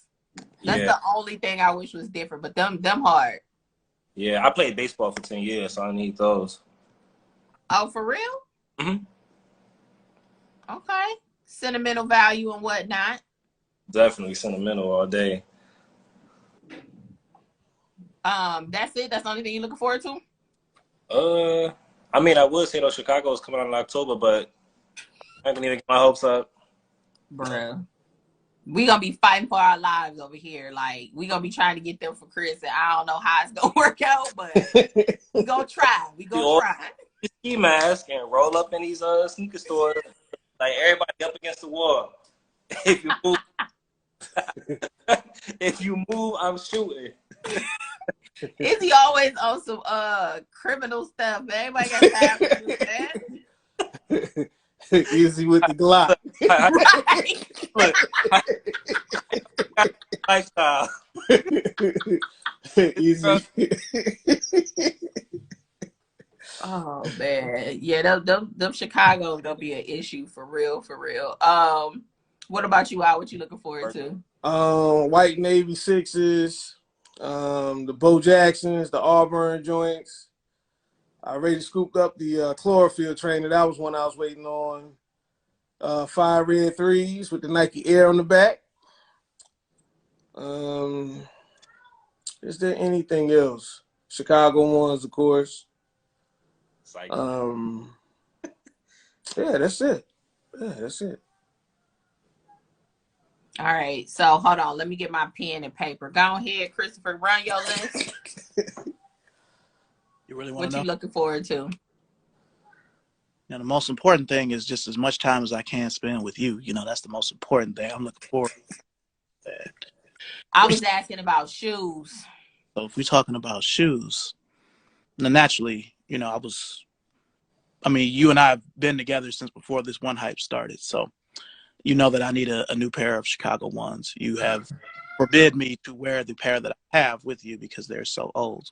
That's the only thing I wish was different. But them hard. Yeah, I played baseball for 10 years, so I need those. Oh, for real? Mm-hmm. Okay. Sentimental value and whatnot. Definitely sentimental all day. That's it? That's the only thing you're looking forward to? I mean, I would say those Chicago's coming out in October, but I ain't gonna even get my hopes up. Bruh. We gonna be fighting for our lives over here. Like, we gonna be trying to get them for Chris, and I don't know how it's gonna work out, but we gonna try. We gonna try. Ski mask and roll up in these sneaker stores, like everybody up against the wall. If you move, I'm shooting. Is he always on some criminal stuff? Everybody got time to do that. Easy with the Glock. Lifestyle. Easy. Oh man, yeah, them Chicago's gonna be an issue for real, for real. What about you, Al? What you looking forward to? White Navy sixes, the Bo Jacksons, the Auburn joints. I already scooped up the chlorophyll trainer. That was one I was waiting on. 5 red threes with the Nike Air on the back. Is there anything else? Chicago ones, of course. Psych. Yeah, that's it. Yeah, that's it. All right. So hold on. Let me get my pen and paper. Go ahead, Christopher. Run your list. You really want What to you know? looking forward to? You know, the most important thing is just as much time as I can spend with you. You know, that's the most important thing. I'm looking forward to that. I was asking about shoes. So if we're talking about shoes, then naturally, you know, I mean, you and I have been together since before this one hype started. So you know that I need a new pair of Chicago ones. You have forbid me to wear the pair that I have with you because they're so old.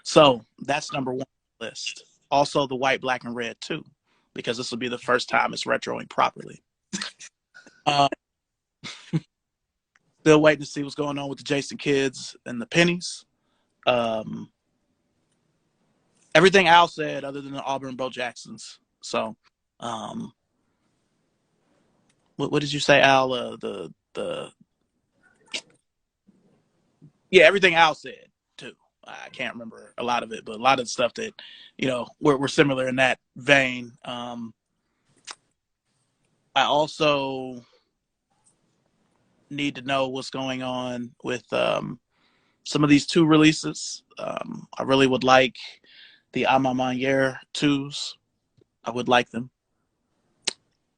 So that's number one on the list. Also the white, black, and red too, because this will be the first time it's retroing properly. Still waiting to see what's going on with the Jason Kids and the pennies. Everything Al said other than the Auburn Bo Jacksons. So what did you say, Al? Yeah, everything Al said too. I can't remember a lot of it, but a lot of the stuff that, you know, we're similar in that vein. I also need to know what's going on with some of these two releases. I really would like the Ama Maniere 2s. I would like them.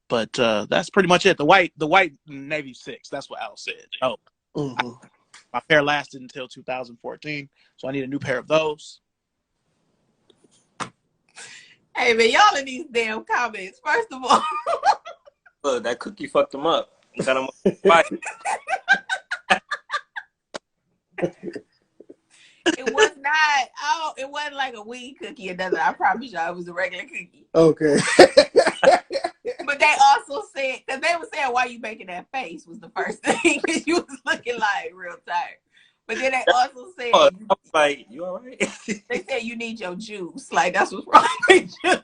But that's pretty much it. The white Navy 6. That's what Al said. Oh, my pair lasted until 2014, so I need a new pair of those. Hey man, y'all in these damn comments. First of all, Look, that cookie fucked him up. Got him fight. it was not. Oh, it wasn't like a weed cookie or nothing. I promise y'all, it was a regular cookie. Okay. But they also said, because they were saying, why you making that face was the first thing, because you was looking like real tired. But then they also said, I was like, you all right? they said you need your juice. Like, that's what's wrong with you.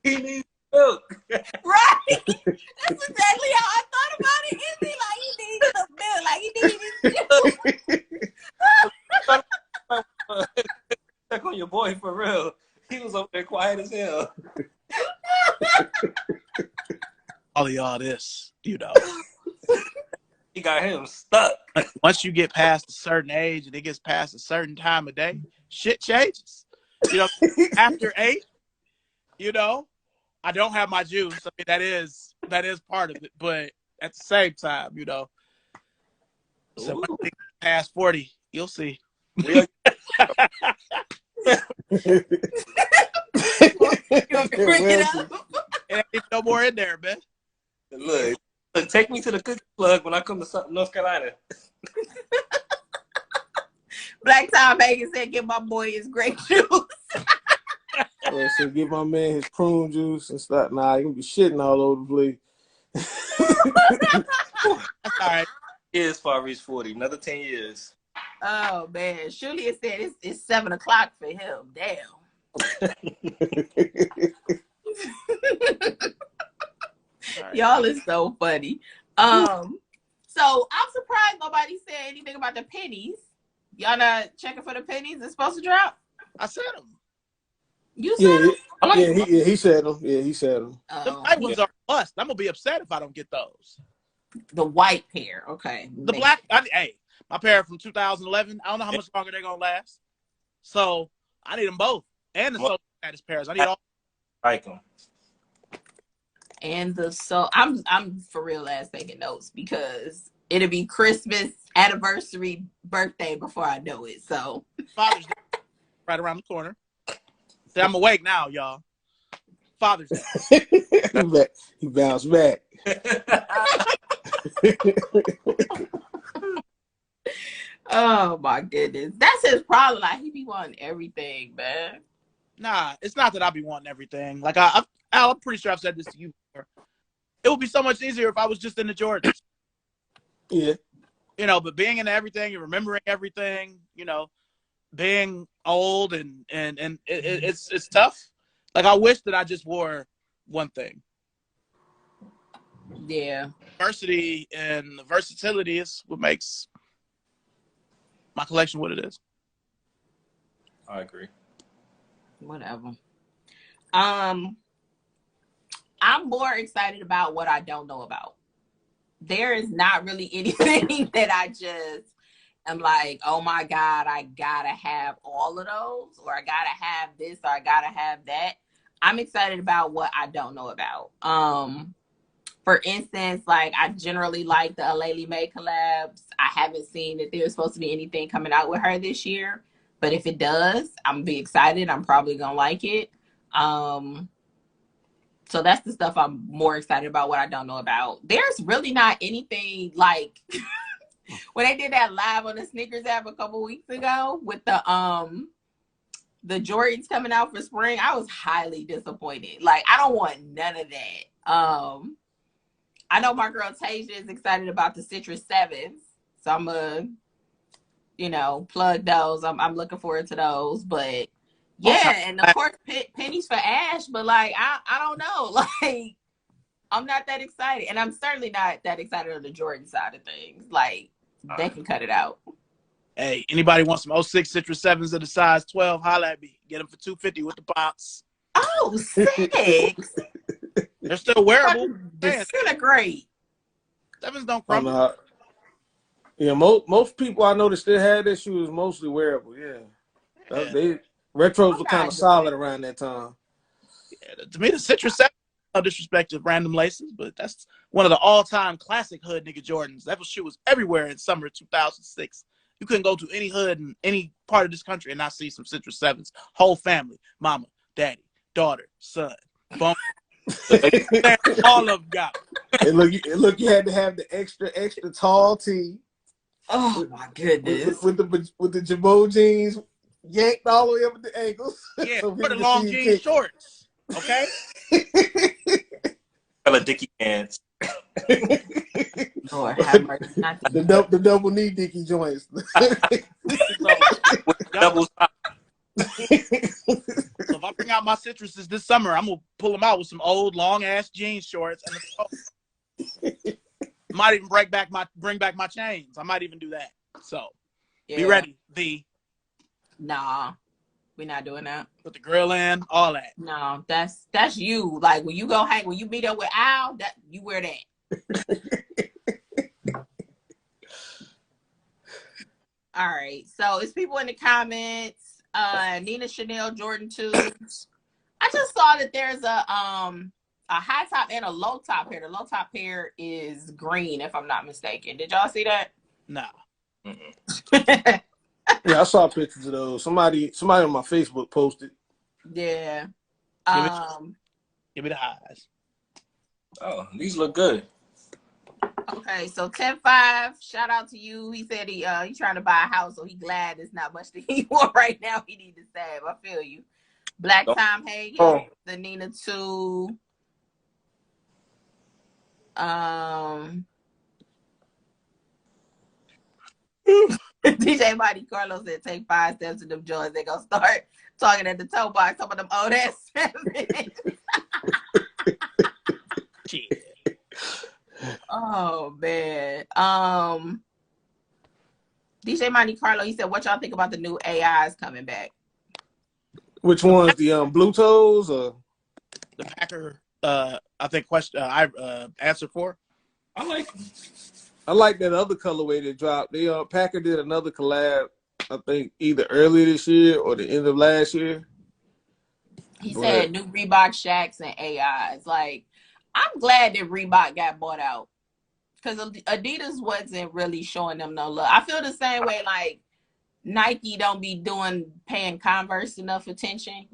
He needs milk. Right? That's exactly how I thought about it. It'd be like, he needs some milk. Like, he needs his juice. Check on your boy for real. He was over there quiet as hell. All of y'all this, you know. He got him stuck. Once you get past a certain age and it gets past a certain time of day, shit changes. You know, after 8, you know, I don't have my juice. I mean, that is part of it. But at the same time, you know, so when you get past 40, you'll see. Yeah. Bring it up. It ain't no more in there, man. Look, take me to the cookie plug when I come to North Carolina. Black Tom Hagen said, "Give my boy his grape juice." So give my man his prune juice and stuff. Nah, he gonna be shitting all over the place. That's all right. Years before I reach 40. Another 10 years. Oh man, surely it said it's 7 o'clock for him. Damn. Right. Y'all is so funny. So I'm surprised nobody said anything about the pennies. Y'all not checking for the pennies? It's supposed to drop. I said them. You said them? He said them. Yeah, he said them. The white ones are a bust. I'm gonna be upset if I don't get those. The white pair, okay. The black, hey, my pair from 2011. I don't know how much longer they're gonna last, so I need them both. And the social status pairs. I need all. Like them. And I'm for real ass taking notes because it'll be Christmas, anniversary, birthday before I know it. So Father's Day right around the corner. See, I'm awake now, y'all. Father's Day. He bounced back. oh my goodness. That's his problem. Like he be wanting everything, man. Nah, it's not that I be wanting everything. Like I'm pretty sure I've said this to you before. It would be so much easier if I was just in the Jordans. Yeah. You know, but being in everything and remembering everything, you know, being old and it's tough. Like I wish that I just wore one thing. Yeah. Diversity and the versatility is what makes my collection what it is. I agree. Whatever. I'm more excited about what I don't know about. There is not really anything that I just am like, oh my God, I gotta have all of those, or I gotta have this, or I gotta have that. I'm excited about what I don't know about. For instance, like I generally like the Aleli May collabs. I haven't seen that there's supposed to be anything coming out with her this year, but if it does, I'm gonna be excited. I'm probably gonna like it. So that's the stuff I'm more excited about, what I don't know about. There's really not anything like when they did that live on the sneakers app a couple weeks ago with the Jordans coming out for spring. I was highly disappointed. Like, I don't want none of that. I know my girl Tasia is excited about the Citrus 7s. So I'm gonna, plug those. I'm looking forward to those. But yeah, and of course pennies for Ash, but like I don't know. Like, I'm not that excited. And I'm certainly not that excited on the Jordan side of things. Like, they can cut it out. Hey, anybody want some 06 Citrus 7s of the size 12? Holla at me. Get them for $250 with the box. Oh, 6. They're still wearable. Disintegrate. 7s don't crumble. Yeah, most people I know that still had their shoes mostly wearable. Yeah. Retros were kind of solid around that time. Yeah, to me, the Citrus 7, no disrespect to random laces, but that's one of the all-time classic hood nigga Jordans. That shoe was everywhere in summer of 2006. You couldn't go to any hood in any part of this country and not see some Citrus 7s. Whole family, mama, daddy, daughter, son, bump. All of them got it. Look, you had to have the extra tall tee. Oh my goodness! With the Jabot jeans yanked all the way up at the ankles. Yeah, so for the long jeans shorts. Okay. Color Dickie pants. Lord have mercy. The double knee Dickie joints. Double top. So if I bring out my citruses this summer, I'm gonna pull them out with some old long ass jean shorts and might even bring back my chains. I might even do that. So be ready. Nah, we're not doing that. Put the grill in, all that. No, that's you. Like when you meet up with Al, that you wear that. All right. So it's people in the comments. Nina Chanel Jordan 2s. I just saw that there's a high top and a low top pair. The low top pair is green, if I'm not mistaken. Did y'all see that? No. Yeah, I saw pictures of those. Somebody on my Facebook posted. Yeah. Give me the highs. Oh, these look good. Okay, so 10-5, shout out to you. He said he's trying to buy a house, so he's glad there's not much that he want right now. He needs to save. I feel you. Black Tom Hagen, the Nina 2. DJ Mighty Carlos said, take 5 steps to them joints. They gonna start talking at the toe box, some of them old ass 7. Oh man. DJ Mighty Carlo, he said, what y'all think about the new AIs coming back? Which ones? The blue toes or the Packer? I think answer 4. I like that other colorway that dropped. Packer did another collab, I think either earlier this year or the end of last year. He said new Reebok Shacks and AIs. Like, I'm glad that Reebok got bought out because Adidas wasn't really showing them no love. I feel the same way, like Nike don't be paying Converse enough attention,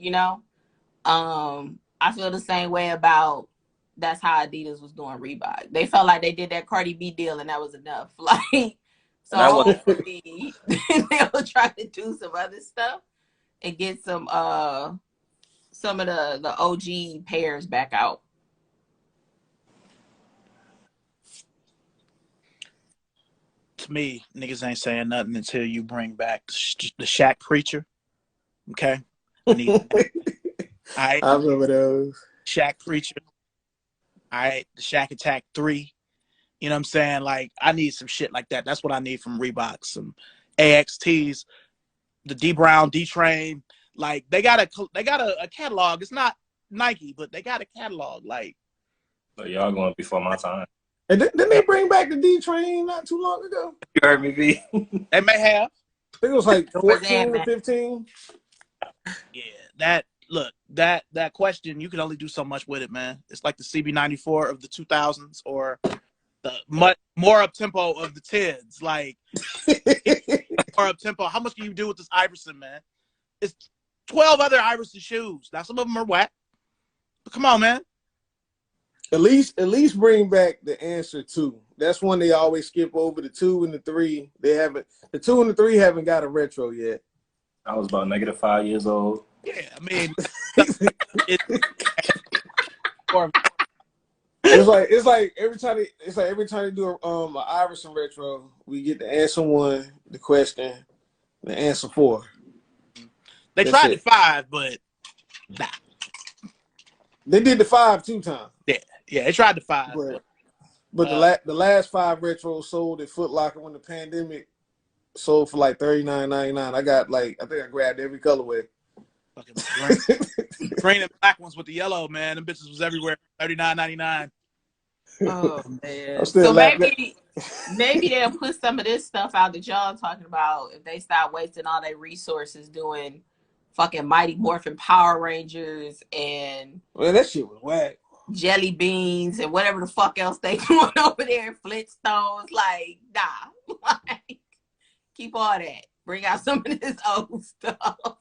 I feel the same way about that's how Adidas was doing Reebok. They felt like they did that Cardi B deal and that was enough. Like, so hopefully they'll try to do some other stuff and get some of the OG pairs back out. To me, niggas ain't saying nothing until you bring back the Shaq Preacher. Okay? I remember those. Shaq Preacher. All right, the Shaq Attack 3. You know what I'm saying? Like, I need some shit like that. That's what I need from Reebok. Some AXTs. the D Brown, D Train. Like they got a catalog. It's not Nike, but they got a catalog. Like, but y'all going before my time. And didn't they bring back the D Train not too long ago? You heard me, V. they may have. I think it was like Where's 14 or Ant-Man? 15. Yeah, that question, you can only do so much with it, man. It's like the CB94 of the 2000s or the more up tempo of the 10s. Like, more up tempo. How much can you do with this Iverson, man? It's 12 other Iverson shoes. Now some of them are whack, but come on, man. At least bring back the Answer 2. That's one they always skip over. The 2 and the 3. The 2 and the 3 haven't got a retro yet. I was about -5 years old. Yeah, I mean, it's like every time they do an Iverson retro, we get the Answer 1, the question, the Answer 4. They tried the 5, but nah. They did the 5 2 times. Yeah, they tried the 5. But the last 5 retros sold at Foot Locker when the pandemic sold for like $39.99. I think I grabbed every colorway. Fucking green and black ones with the yellow, man. Them bitches was everywhere. $39.99. Oh man. So maybe they'll put some of this stuff out that y'all talking about if they start wasting all their resources doing fucking Mighty Morphin Power Rangers and that shit was whack. Jelly Beans and whatever the fuck else they doing over there, Flintstones. Like, nah. Like, keep all that. Bring out some of this old stuff.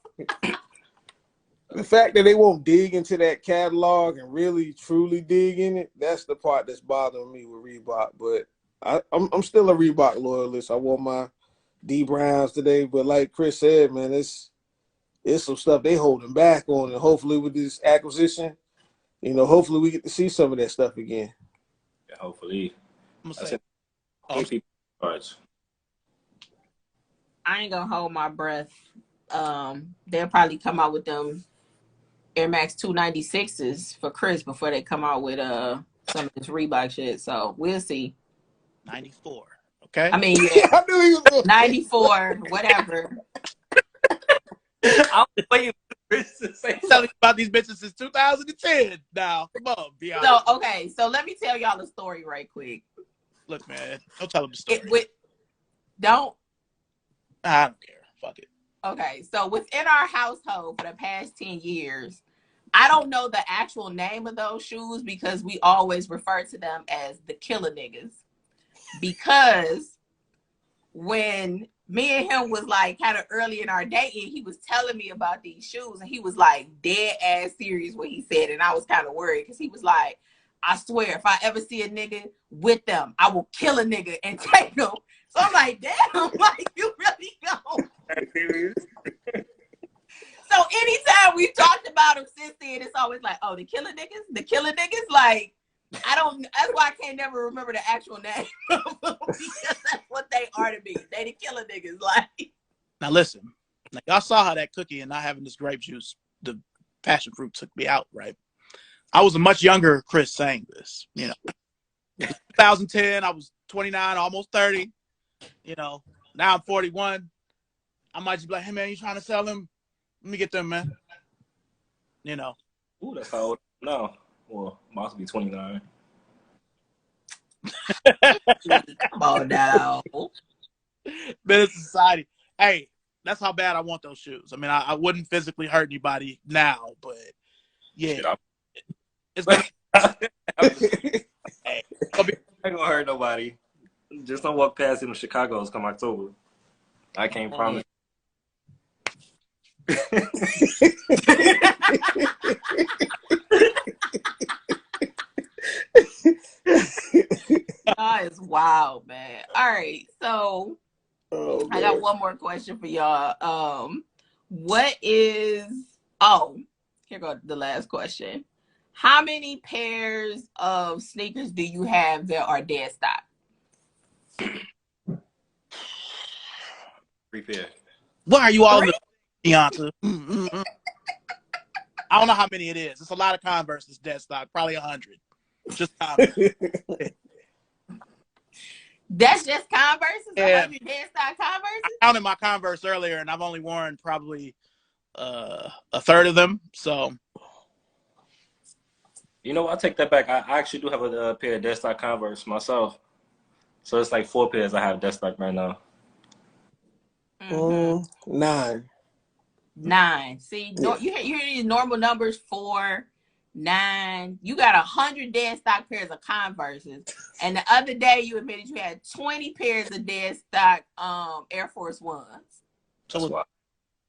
The fact that they won't dig into that catalog and really truly dig in it, that's the part that's bothering me with Reebok. But I'm still a Reebok loyalist. I wore my D Browns today, but like Chris said, man, it's some stuff they holding back on, and hopefully with this acquisition, hopefully we get to see some of that stuff again. Yeah, hopefully. I'm gonna say, I ain't gonna hold my breath. They'll probably come out with them Air Max 296s for Chris before they come out with some of this Reebok shit. So we'll see. 94. Okay. I mean, yeah, I knew he was going 94, whatever. I was waiting for Chris to say telling you about these bitches since 2010. Now, come on, be honest. So okay, so let me tell y'all a story right quick. Look, man, don't tell them the story. I don't care. Fuck it. Okay, so within our household for the past 10 years, I don't know the actual name of those shoes because we always refer to them as the killer niggas. Because when me and him was like kind of early in our dating, he was telling me about these shoes and he was like dead ass serious what he said. And I was kind of worried because he was like, I swear, if I ever see a nigga with them, I will kill a nigga and take them. So I'm like, damn, like you really go. So anytime we've talked about them since then, it's always like, oh, the killer niggas. Like, that's why I can't never remember the actual name of them because that's what they are to me. They the killer niggas. Like, now listen, like y'all saw how that cookie and not having this grape juice, the passion fruit took me out, right? I was a much younger Chris saying this, 2010, I was 29, almost 30. Now I'm 41. I might just be like, hey man, you trying to sell them? Let me get them, man. Ooh, that's how old no. Well, must be 29. come on now. Business society. Hey, that's how bad I want those shoes. I mean, I wouldn't physically hurt anybody now, but yeah. It's gonna I ain't gonna hurt nobody. Just don't walk past him in Chicago's come October. I can't promise. That is wild, man. All right, so I got one more question for y'all. Here goes the last question. How many pairs of sneakers do you have that are dead stock? 3 pairs. Why are you all in the Beyonce? I don't know how many it is. It's a lot of Converse. Dead stock, probably 100. Just Converse. That's just Converses? Yeah. 100 dead stock Converses? I counted my Converse earlier, and I've only worn probably a third of them. So, You know, I'll take that back. I actually do have a pair of dead stock Converse myself. So it's like 4 pairs I have dead stock right now. 9. 9. See, Yeah. you hear these normal numbers, 4, 9. You got 100 dead stock pairs of Converses. And the other day you admitted you had 20 pairs of dead stock Air Force Ones. so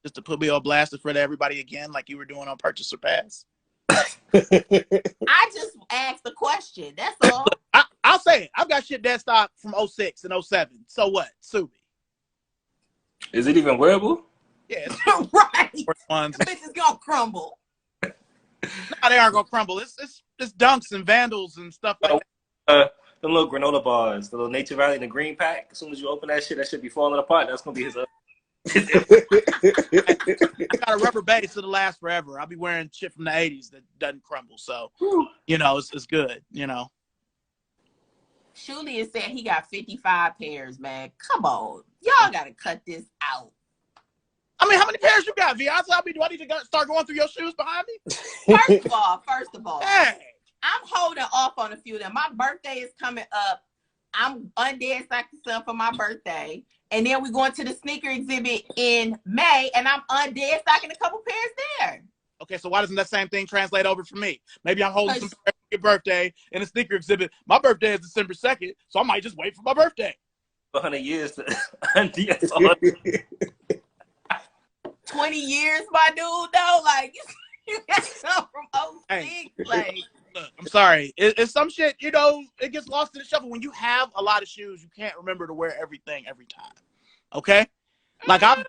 just to put me on blast in front of everybody again, like you were doing on Purchase or Pass. I just asked the question. That's all. I'll say it. I've got shit dead stock from 06 and 07. So what? Sue me. Is it even wearable? Yeah, it's Right. ones. This is gonna crumble. No, they aren't gonna crumble. It's dunks and vandals and stuff like that. The little granola bars, the little Nature Valley in the green pack. As soon as you open that should be falling apart. That's gonna be his. I got a rubber base that'll last forever. I'll be wearing shit from the 80s that doesn't crumble. So, you know, it's good, you know. Julian said he got 55 pairs, man. Come on. Y'all got to cut this out. I mean, how many pairs you got, Vianza? I mean, do I need to start going through your shoes behind me? First of all, hey. I'm holding off on a few of them. My birthday is coming up. I'm undead stocking some for my birthday. And then we're going to the sneaker exhibit in May, and I'm undead stocking a couple pairs there. Okay, so why doesn't that same thing translate over for me? Maybe I'm holding some pairs for your birthday in a sneaker exhibit. My birthday is December 2nd, so I might just wait for my birthday. 100 years to 20 years, my dude, though. Like, you got some from 06. Hey. Like, look, I'm sorry. It's some shit, you know, it gets lost in the shuffle. When you have a lot of shoes, you can't remember to wear everything every time. Okay? Like, I've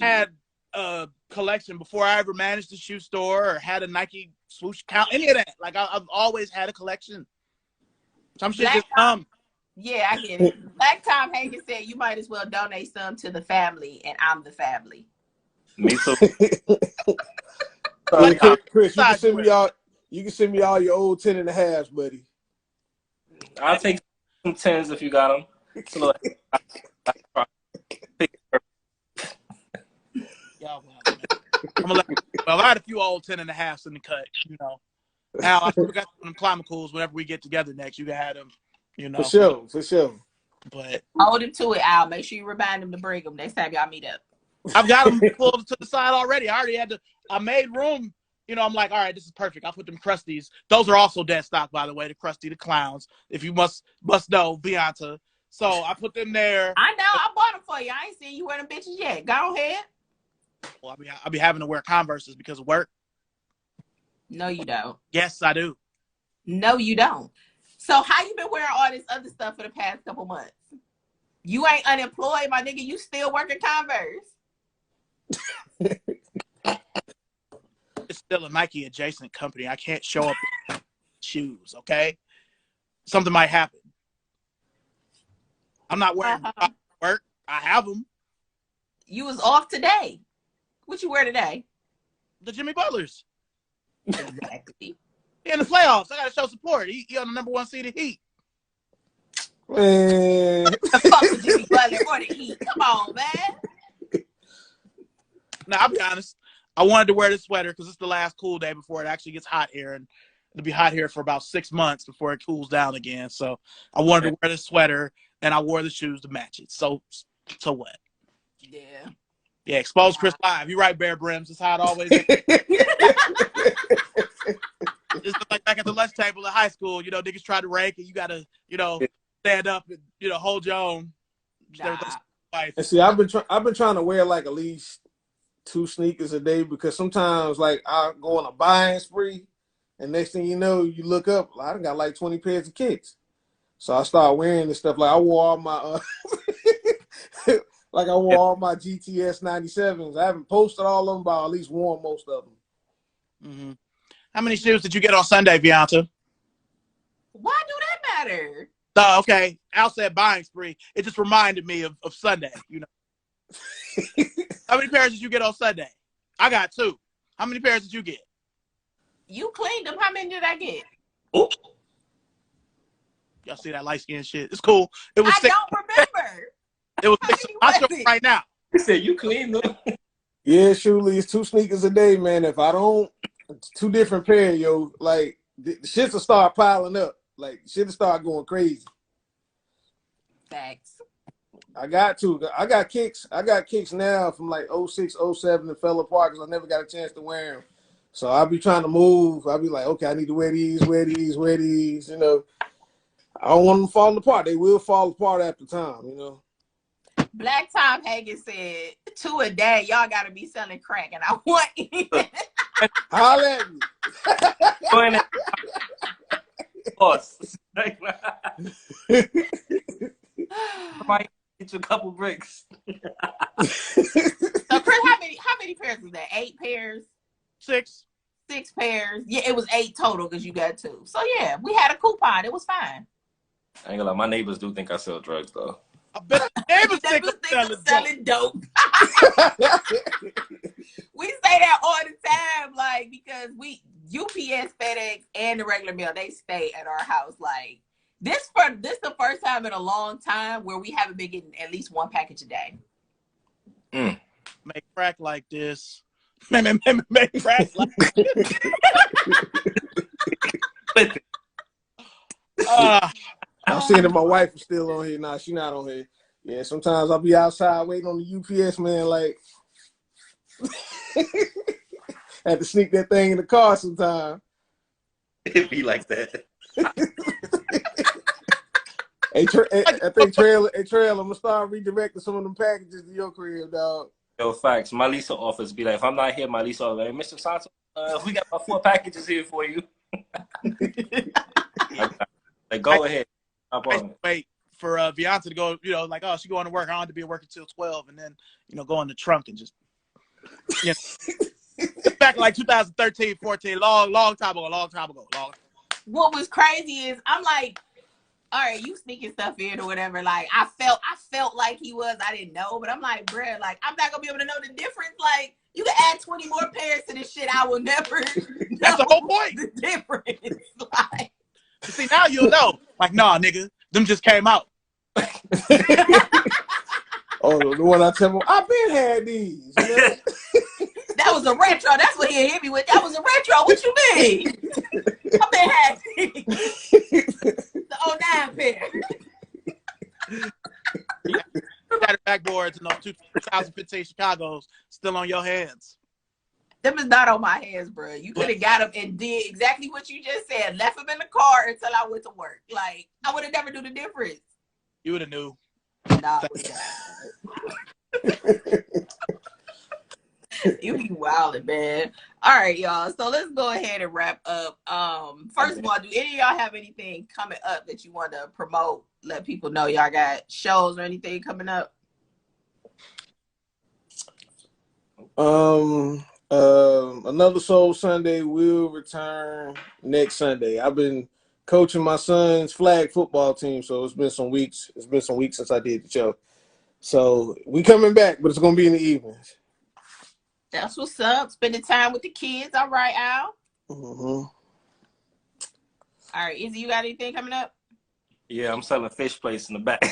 had a collection before I ever managed a shoe store or had a Nike swoosh account, any of that. Like, I've always had a collection. Some shit just come. Yeah, I get it. Black Tom Hagen said you might as well donate some to the family, and I'm the family. Me too. Chris, you can send me all your old 10 and a halves, buddy. I'll take some 10s if you got them. Well, I had a few old 10 and a halves in the cut, you know. Now I still got some Climacools. Whenever we get together next, you can have them, you know. For sure. But hold him to it, Al. Make sure you remind him to bring them next time y'all meet up. I've got them pulled to the side already. I made room. You know, I'm like, all right, this is perfect. I'll put them Krusties. Those are also dead stock, by the way, the Krusty the Clowns, if you must know, Bianta. So I put them there. I know. I bought them for you. I ain't seen you wear them bitches yet. Go ahead. Well, I'll be having to wear Converses because of work. No, you don't. Yes, I do. No, you don't. So how you been wearing all this other stuff for the past couple months? You ain't unemployed, my nigga. You still working Converse. It's still a Nike adjacent company. I can't show up in shoes, okay? Something might happen. I'm not wearing work. I have them. You was off today. What you wear today? The Jimmy Butlers. Exactly. In the playoffs, I got to show support. He on the number 1 seed of Heat. Man. Fuck with Jimmy Butler or the Heat. Come on, man. Now, I'll be honest. I wanted to wear this sweater because it's the last cool day before it actually gets hot here. And it'll be hot here for about 6 months before it cools down again. So I wanted to wear this sweater, and I wore the shoes to match it. So what? Yeah. Yeah, expose Chris live. You're right, Bear Brims. That's how it always is. It's like back at the lunch table in high school. You know, niggas try to rank, and you got to, you know, stand up and, you know, hold your own. And see, I've been trying to wear like at least 2 sneakers a day because sometimes like I go on a buying spree and next thing you know, you look up, I got like 20 pairs of kicks. So I start wearing this stuff. Like I wore all my all my GTS 97s. I haven't posted all of them, but I at least worn most of them. Mm-hmm. How many shoes did you get on Sunday, Bianta? Why do that matter? Oh, okay. Al said buying spree. It just reminded me of Sunday, you know. How many pairs did you get on Sunday? I got 2. How many pairs did you get? You cleaned them. How many did I get? Oh. Y'all see that light skin shit? It's cool. It was I don't remember. It was How six. many I'll was show you it? right now. You said you clean them. Yeah, surely it's 2 sneakers a day, man. If I don't, it's 2 different pair, yo. Like the shits will start piling up. Like shit will start going crazy. Facts. I got kicks. I got kicks now from like 06, 07 that fell apart because I never got a chance to wear them. So I'll be trying to move. I'll be like, okay, I need to wear these. You know, I don't want them falling apart. They will fall apart after time, you know. Black Tom Hagen said, 2 a day, y'all got to be selling crack. And I want it. Holla at me. Join that boss. Might get you a couple bricks. So Chris, how many pairs was that? 8 pairs? 6. 6 pairs. Yeah, it was 8 total because you got 2. So yeah, we had a coupon. It was fine. I ain't gonna lie, my neighbors do think I sell drugs though. I bet neighbors think I'm I'm selling dope. We say that all the time, like, because we UPS, FedEx, and the regular mail, they stay at our house. Like this the first time in a long time where we haven't been getting at least 1 package a day. Make crack like this. Make crack like this. I'm seeing if my wife is still on here. Nah, she not on here. Yeah, sometimes I'll be outside waiting on the UPS man, like had to sneak that thing in the car sometime. It be like that. I think Trail, I'm gonna start redirecting some of them packages to your crib, dog. Yo, facts. My Lisa office be like, if I'm not here, my Lisa office, like, Mr. Santo, we got about 4 packages here for you. Like, go ahead. Wait for Beyonce to go, you know, like, oh, she going to work. I don't have to be at work until 12, and then, you know, go in the trunk and just, you know, back in like 2013, 14, long time ago. What was crazy is I'm like, all right, you sneaking stuff in or whatever. Like I felt like he was. I didn't know, but I'm like, bruh, like I'm not gonna be able to know the difference. Like you can add 20 more pairs to this shit. I will never. That's the whole point. The difference. Like, see, now you'll know. Like, nah, nigga, them just came out. Oh, the one I tell him, I've been had these. You know? That was a retro. That's what he hit me with. That was a retro. What you mean? I've been had these. The 09 pair. Got it backboards and 2015 Chicago's still on your hands. Them is not on my hands, bro. You could have got them and did exactly what you just said. Left them in the car until I went to work. Like, I would have never knew the difference. You would have knew. Nah, you be wildin', man. All right, y'all. So let's go ahead and wrap up. First of all, do any of y'all have anything coming up that you want to promote? Let people know y'all got shows or anything coming up? Another Soul Sunday will return next Sunday. I've been coaching my son's flag football team, so it's been some weeks. It's been some weeks since I did the show. So we coming back, but it's gonna be in the evenings. That's what's up. Spending time with the kids. All right, Al. Mm-hmm. All right, Izzy, you got anything coming up? Yeah, I'm selling fish plates in the back.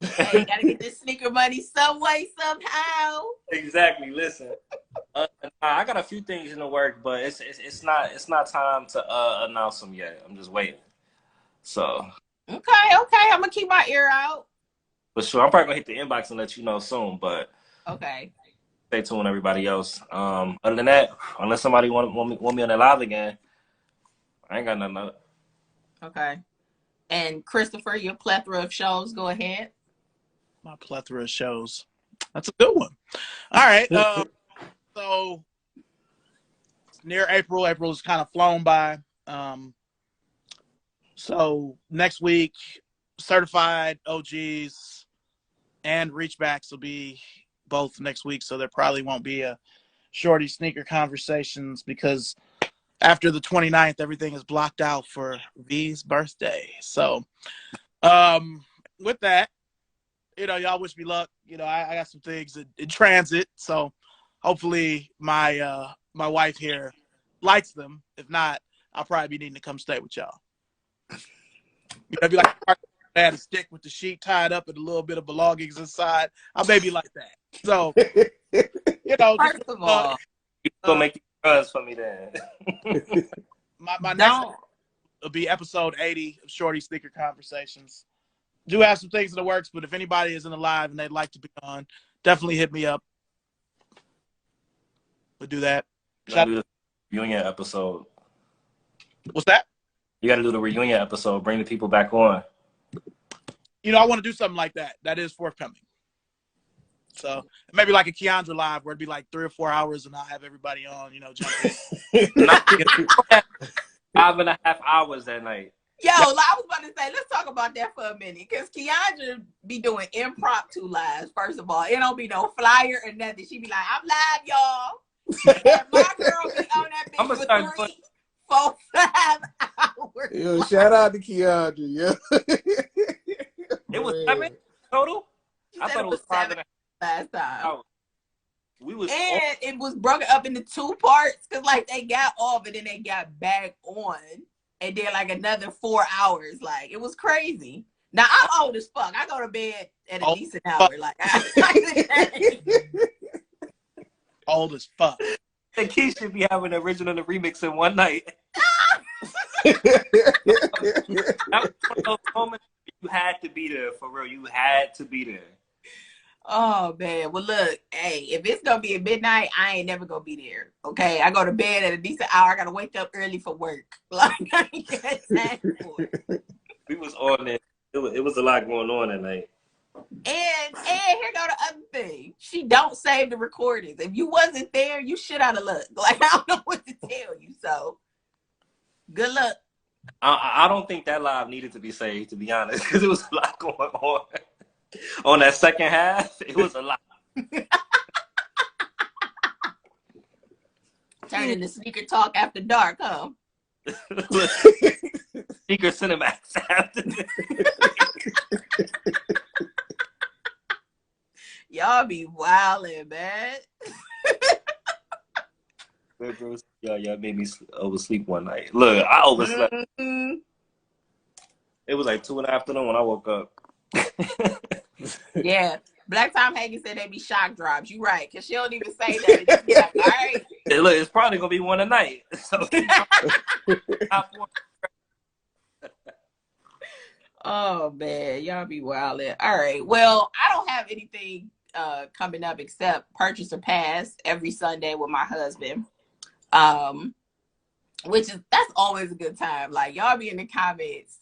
Hey, you gotta get this sneaker money some way, somehow. Exactly. Listen, I got a few things in the work, but it's not time to announce them yet. I'm just waiting. So. Okay. I'm gonna keep my ear out. For sure, I'm probably gonna hit the inbox and let you know soon. But okay. Stay tuned, everybody else. Other than that, unless somebody want me on the live again, I ain't got nothing up. Okay. And Christopher, your plethora of shows, go ahead. My plethora of shows. That's a good one. All right. So it's near April. April is kind of flown by. So next week, certified OGs and reachbacks will be both next week. So there probably won't be a Shorty Sneaker Conversations because after the 29th, everything is blocked out for V's birthday. So with that, you know, y'all wish me luck. You know, I got some things in transit. So hopefully my my wife here likes them. If not, I'll probably be needing to come stay with y'all. You know, be like I had a stick with the sheet tied up and a little bit of belongings inside. I may be like that. So, you know, First of all, You gonna make these runs for me then. my next will be episode 80 of Shorty Sneaker Conversations. Do have some things in the works, but if anybody isn't alive and they'd like to be on, definitely hit me up. We'll do that. You gotta do the reunion episode. What's that? You gotta do the reunion episode. Bring the people back on. You know, I want to do something like that. That is forthcoming. So maybe like a Keandra live where it'd be like 3 or 4 hours and I'll have everybody on, you know, jump in. 5.5 hours that night. yo, I was about to say, let's talk about that for a minute. Because Keandra be doing impromptu lives, first of all. It don't be no flyer or nothing. She be like, I'm live, y'all. And my girl be on that bitch for 3, 4, 5 hours. Yo, shout out to Keandra, yeah. It was 7 total? I thought it was 7 last time. Oh. And it was broken up into 2 parts because like they got off and then they got back on and then like another 4 hours. Like it was crazy. Now I'm old as fuck. I go to bed at a decent hour. Like Old as fuck. The key should be having the original and the remix in one night. That was one of those moments you had to be there, for real. You had to be there. Oh man. Well look, hey, if it's gonna be at midnight, I ain't never gonna be there. Okay. I go to bed at a decent hour. I gotta wake up early for work. Like I ain't got time for it. We was on it. It was a lot going on that night. And here go the other thing. She don't save the recordings. If you wasn't there, you shit out of luck. Like I don't know what to tell you. So good luck. I don't think that live needed to be saved, to be honest, because it was a lot going on. On that second half, it was a lot. Turning to sneaker talk after dark, huh? Sneaker Cinemax after Y'all be wildin', man. Y'all made me oversleep one night. Look, I overslept. Mm-hmm. It was like 2 in the afternoon when I woke up. Yeah. Black Tom Hagen said they be shock drops. You right, because she don't even say that. It's just like, all right. Hey, look, it's probably going to be one a night. So, oh, man. Y'all be wildin'. All right. Well, I don't have anything coming up except Purchase or Pass every Sunday with my husband. That's always a good time. Like, y'all be in the comments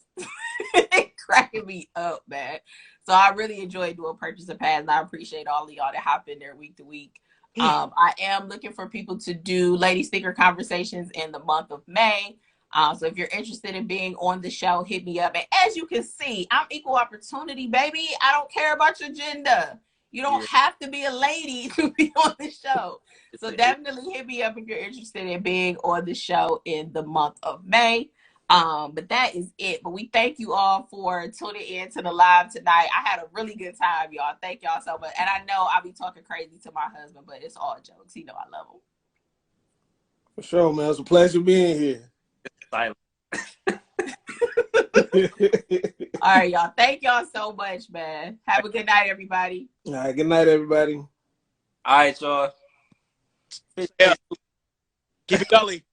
cracking me up, man. So I really enjoy doing Purchase or Pass, and I appreciate all of y'all that hop in there week to week. I am looking for people to do Lady Sneaker Conversations in the month of May. So if you're interested in being on the show, hit me up. And as you can see, I'm equal opportunity, baby. I don't care about your gender. You don't have to be a lady to be on the show. So definitely hit me up if you're interested in being on the show in the month of May. But that is it. But we thank you all for tuning in to the live tonight. I had a really good time, y'all. Thank y'all so much. And I know I'll be talking crazy to my husband, but it's all jokes. He know I love him. For sure, man. It's a pleasure being here. silent. All right, y'all. Thank y'all so much, man. Have a good night, everybody. All right, good night, everybody. All right, y'all. Yeah. Keep it gully.